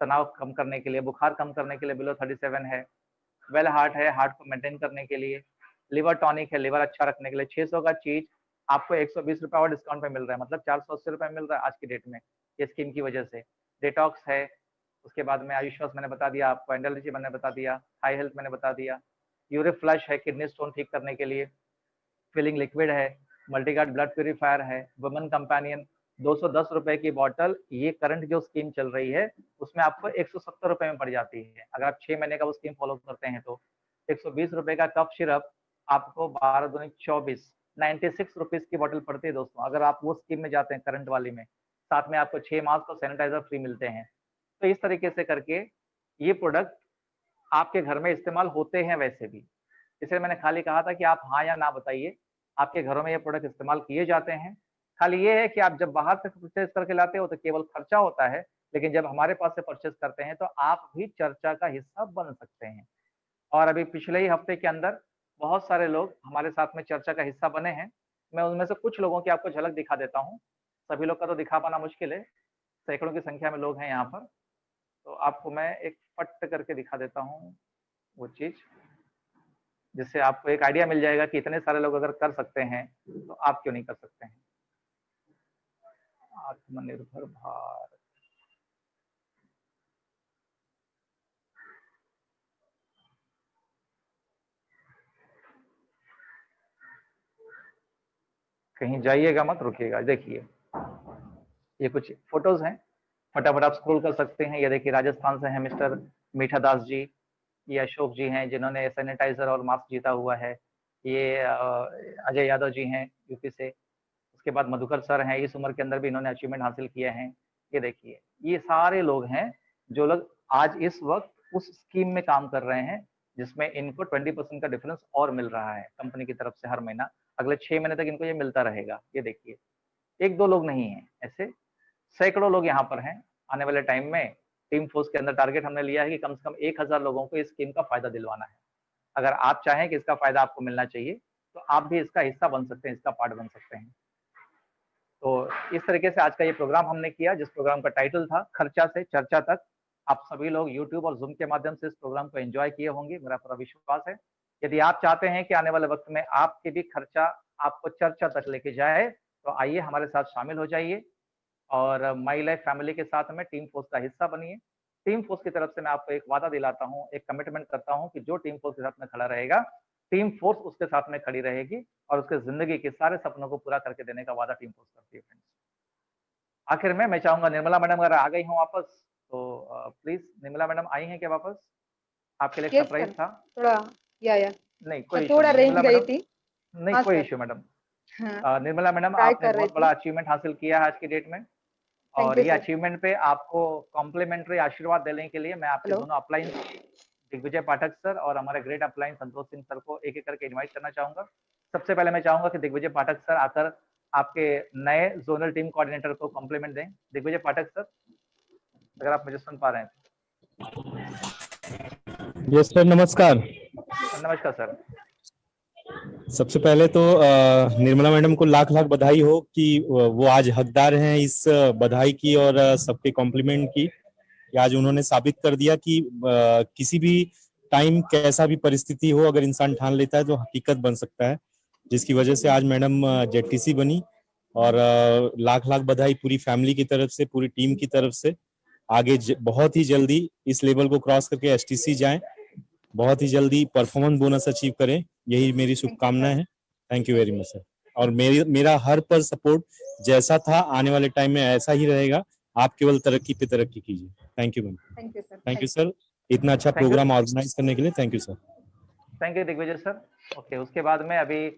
S1: तनाव कम करने के लिए, बुखार कम करने के लिए बिलो 37 है, वेल हार्ट है, हार्ट को मेंटेन करने के लिए, लिवर टॉनिक है, लिवर अच्छा रखने के लिए, 600 का चीज आपको 120 रुपए और डिस्काउंट पे मिल रहा है, मतलब 480 रुपए मिल रहा है आज की डेट में ये स्कीम की वजह से। डिटॉक्स है, उसके बाद में आयुष्वास मैंने बता दिया आपको, एंडोलॉजी मैंने बता दिया, हाई हेल्थ मैंने बता दिया, यूरिक फ्लश है किडनी स्टोन ठीक करने के लिए, फिलिंग लिक्विड है, मल्टीगार्ड ब्लड प्यूरिफायर है, वुमेन कंपेनियन 210 रुपए की बॉटल, ये करंट जो स्कीम चल रही है उसमें आपको 170 रुपए में पड़ जाती है, अगर आप 6 महीने का वो स्कीम फॉलो करते हैं तो। 120 रुपए का कफ सिरप आपको 12 दूनी 24, 96 रुपीज की बॉटल पड़ती है दोस्तों, अगर आप वो स्कीम में जाते हैं करंट वाली में, साथ में आपको 6 मास्क और सैनिटाइजर फ्री मिलते हैं। तो इस तरीके से करके ये प्रोडक्ट आपके घर में इस्तेमाल होते हैं वैसे भी, इसलिए मैंने खाली कहा था कि आप हाँ या ना बताइए, आपके घरों में ये प्रोडक्ट इस्तेमाल किए जाते हैं। खाली ये है कि आप जब बाहर से परचेज करके लाते हो तो केवल खर्चा होता है, लेकिन जब हमारे पास से परचेज करते हैं तो आप भी चर्चा का हिस्सा बन सकते हैं। और अभी पिछले ही हफ्ते के अंदर बहुत सारे लोग हमारे साथ में चर्चा का हिस्सा बने हैं। मैं उनमें से कुछ लोगों की आपको झलक दिखा देता हूँ। सभी लोग का तो दिखा पाना मुश्किल है, सैकड़ों की संख्या में लोग हैं यहाँ पर। तो आपको मैं एक फट करके दिखा देता हूँ वो चीज़, जिससे आपको एक आइडिया मिल जाएगा कि इतने सारे लोग अगर कर सकते हैं तो आप क्यों नहीं कर सकते हैं। आत्मनिर्भर भारत, कहीं जाइएगा मत, रुकिएगा। देखिए ये कुछ फोटोज हैं, फटाफट आप स्क्रॉल कर सकते हैं। ये देखिए राजस्थान से हैं मिस्टर मीठा दास जी, ये अशोक जी हैं जिन्होंने सैनिटाइजर और मास्क जीता हुआ है। ये अजय यादव जी हैं यूपी से। उसके बाद मधुकर सर हैं, इस उम्र के अंदर भी इन्होंने अचीवमेंट हासिल किए हैं। ये देखिए ये सारे लोग हैं जो लोग आज इस वक्त उस स्कीम में काम कर रहे हैं जिसमें इनको 20% का डिफरेंस और मिल रहा है कंपनी की तरफ से हर महीना। अगले 6 महीने तक इनको ये मिलता रहेगा। ये देखिए एक दो लोग नहीं है, ऐसे सैकड़ों लोग यहाँ पर हैं। आने वाले टाइम में टीम फोर्स के अंदर टारगेट हमने लिया है कि कम से कम 1000 लोगों को इस स्कीम का फायदा दिलवाना है। अगर आप चाहें कि इसका फायदा आपको मिलना चाहिए तो आप भी इसका हिस्सा बन सकते हैं, इसका पार्ट बन सकते हैं। तो इस तरीके से आज का ये प्रोग्राम हमने किया, जिस प्रोग्राम का टाइटल था खर्चा से चर्चा तक। आप सभी लोग यूट्यूब और जूम के माध्यम से इस प्रोग्राम को एंजॉय किए होंगे, मेरा पूरा विश्वास है। यदि आप चाहते हैं कि आने वाले वक्त में आपके भी खर्चा आपको चर्चा तक लेके जाए तो आइए हमारे साथ शामिल हो जाइए और माई लाइफ फैमिली के साथ में टीम फोर्स का हिस्सा बनिए। टीम फोर्स की तरफ से मैं आपको एक वादा दिलाता हूँ, एक कमिटमेंट करता हूँ कि जो टीम फोर्स के साथ में खड़ा रहेगा, टीम फोर्स उसके साथ में खड़ी रहेगी और उसके जिंदगी के सारे सपनों को पूरा करके देने का वादा टीम फोर्स करती है। फ्रेंड्स, आखिर में मैं चाहूंगा निर्मला मैडम अगर आ गई हूँ वापस तो प्लीज निर्मला मैडम आई हैं क्या वापस? आपके लिए
S5: यस
S1: सरप्राइज
S5: सर,
S1: था।
S5: थोड़ा या
S1: नहीं कोई
S5: मैं
S1: इशू
S5: थोड़ा
S1: नहीं
S5: रेंज
S1: निर्मला
S5: गई
S1: मैडम,
S5: थी।
S1: नहीं
S5: हाँ
S1: कोई
S5: सर,
S1: इशू मैडम।
S5: हाँ
S1: निर्मला मैडम
S5: ट्राई
S1: आपने
S5: कर रही
S1: बहुत बड़ा
S5: थी।
S1: अचीवमेंट हासिल किया है आज की डेट में
S5: थैंक
S1: और
S5: यू
S1: ये
S5: सर।
S1: अचीवमेंट पे आपको कॉम्प्लीमेंट्री आशीर्वाद देने के लिए मैं आपके
S5: हेलो,
S1: दोनों अपलाइन दिग्विजय पाठक सर और हमारे great upline Santosh Singh sir को एक एक करके इनवाइट करना चाहूंगा। सबसे पहले मैं चाहूंगा कि दिग्विजय पाठक सर आकर आपके नए जोनल टीम कोऑर्डिनेटर को कॉम्प्लीमेंट दें। दिग्विजय पाठक सर अगर आप मुझे सुन पा रहे हैं
S6: यस सर, नमस्कार।
S1: तो। नमस्कार सर।
S6: सबसे पहले तो निर्मला मैडम को लाख लाख बधाई हो कि वो आज हकदार हैं इस बधाई की और सबके कॉम्प्लीमेंट की। कि आज उन्होंने साबित कर दिया कि किसी भी टाइम कैसा भी परिस्थिति हो, अगर इंसान ठान लेता है तो हकीकत बन सकता है, जिसकी वजह से आज मैडम जेडटीसी बनी। और लाख लाख बधाई पूरी फैमिली की तरफ से, पूरी टीम की तरफ से। आगे बहुत ही जल्दी इस लेवल को क्रॉस करके एसटीसी जाएं, बहुत ही जल्दी परफॉर्मेंस बोनस अचीव करें, यही मेरी
S5: थैंक यू
S6: शुभकामनाएं
S5: सर।
S6: हैं। Thank you very much sir. और मेरा हर पर सपोर्ट जैसा था आने वाले टाइम में ऐसा ही रहेगा। आप केवल तरक्की पे तरक्की कीजिए। Thank you ma'am.
S5: Thank you sir.
S6: Thank you sir, इतना अच्छा
S1: थैंक यू,
S6: प्रोग्राम ऑर्गेनाइज करने के लिए thank you sir.
S1: Thank you Digvijay sir. Okay, उसके बाद में अभी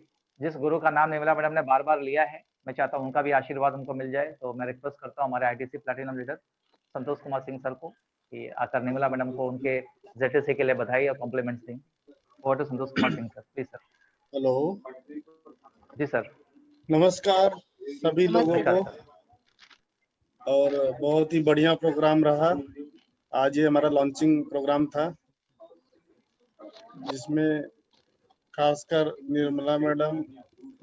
S1: जिस गुरु का नाम निर्मला मैडम ने बार बार लिया है, मैं चाहता हूँ उनका भी आशीर्वाद उनको मिल जाए। तो मैं रिक्वेस्ट करता हूँ हमारे आईटीसी प्लैटिनम लीडर संतोष कुमार सिंह सर को कि आकर निर्मला मैडम को उनके जेटीसी के लिए बधाई और कॉम्प्लीमेंट्स दें। Over to Santosh Kumar Singh sir, please sir.
S7: Hello,
S1: जी सर।
S7: नमस्कार सभी लोगों
S1: नमस्कार
S7: को।
S1: सर।
S7: और बहुत ही बढ़िया प्रोग्राम रहा। आज ये हमारा लॉन्चिंग प्रोग्राम था जिसमें खासकर निर्मला मैडम,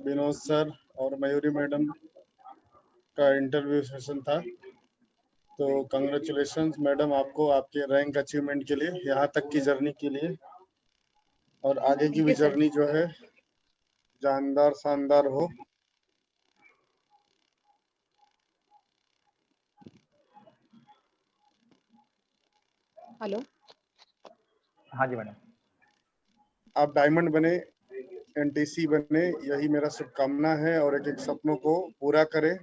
S7: विनोद सर और मयूरी मैडम का इंटरव्यू सेशन था। तो कंग्रेचुलेशंस मैडम आपको, आपके रैंक अचीवमेंट के लिए, यहाँ तक की जर्नी के लिए। और आगे की भी जर्नी जो है जानदार शानदार हो।
S5: हेलो,
S1: हाँ जी मैडम।
S7: आप डायमंड बने, एनटीसी बने, यही मेरा शुभकामना है और एक एक सपनों को पूरा करें।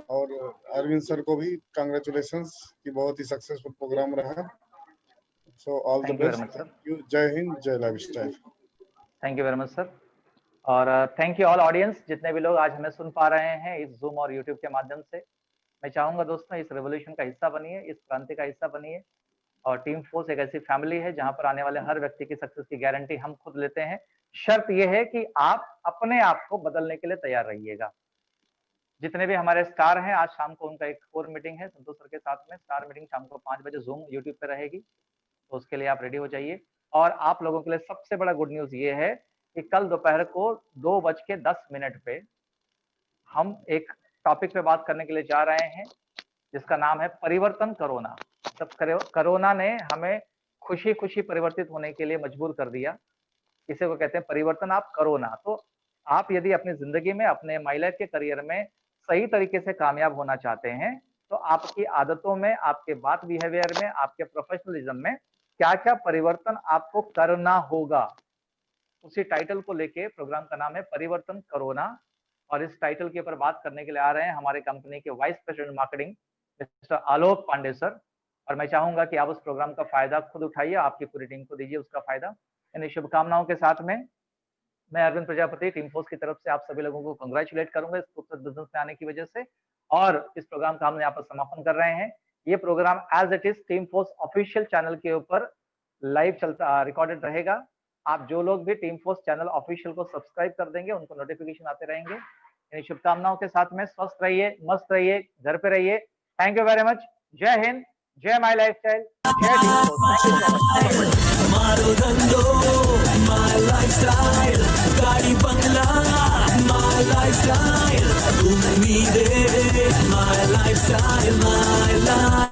S7: और अरविंद सर को भी कांग्रेचुलेशंस कि बहुत ही सक्सेसफुल प्रोग्राम रहा। So all the
S1: thank you very
S7: best.
S1: Much sir.
S7: Thank you. जय हिंद, जय lifestyle.
S1: Thank you very much sir. और थैंक यू ऑल ऑडियंस, जितने भी लोग आज हमें सुन पा रहे हैं इस जूम और यूट्यूब के माध्यम से। मैं चाहूंगा दोस्तों इस रेवोल्यूशन का हिस्सा बनिए, इस क्रांति का हिस्सा बनिए। और टीम फोर्स एक ऐसी फैमिली है जहां पर आने वाले हर व्यक्ति की सक्सेस की गारंटी हम खुद लेते हैं। शर्त यह है कि आप अपने आप को बदलने के लिए तैयार रहिएगा। जितने भी हमारे स्टार हैं, आज शाम को उनका एक कोर मीटिंग है संतोष सर के साथ में। स्टार मीटिंग शाम को 5 बजे जूम यूट्यूब पे रहेगी, तो उसके लिए आप रेडी हो जाइए। और आप लोगों के लिए सबसे बड़ा गुड न्यूज ये है कि कल दोपहर को 2:10 पे हम एक टॉपिक पे बात करने के लिए जा रहे हैं जिसका नाम है परिवर्तन कोरोना। तब कोरोना ने हमें खुशी खुशी परिवर्तित होने के लिए मजबूर कर दिया। इसे को कहते हैं परिवर्तन आप करो ना। तो आप यदि अपनी जिंदगी में, अपने माई लाइफ के करियर में सही तरीके से कामयाब होना चाहते हैं तो आपकी आदतों में, आपके बात बिहेवियर में, आपके प्रोफेशनलिज्म में क्या क्या परिवर्तन आपको करना होगा, उसी टाइटल को लेके प्रोग्राम का नाम है परिवर्तन कोरोना। और इस टाइटल के ऊपर बात करने के लिए आ रहे हैं हमारे कंपनी के वाइस प्रेसिडेंट मार्केटिंग मिस्टर आलोक पांडे सर। और मैं चाहूंगा कि आप उस प्रोग्राम का फायदा खुद उठाइए, आपकी पूरी टीम को दीजिए उसका फायदा। इन शुभकामनाओं के साथ में मैं अरविंद प्रजापति टीम फोर्स की तरफ से आप सभी लोगों को कंग्रेचुलेट करूंगा इस खूबसूरत बिजनेस में आने की वजह से। और इस प्रोग्राम का हम यहाँ पर समापन कर रहे हैं। ये programme as it is team force official channel के ऊपर लाइव चलता रिकॉर्डेड रहेगा। आप जो लोग भी टीम फोर्स चैनल ऑफिशियल को सब्सक्राइब कर देंगे उनको नोटिफिकेशन आते रहेंगे। इन शुभकामनाओं के साथ में स्वस्थ रहिए, मस्त रहिए, घर पे रहिए। Thank you very much. जय हिंद, जय माई लाइफस्टाइल, जय टीम फोर्स।
S8: मारो धंधो माय लाइफस्टाइल, गाड़ी बंगला माय लाइफस्टाइल, उम्मीदें माय लाइफस्टाइल, माय लाइफ।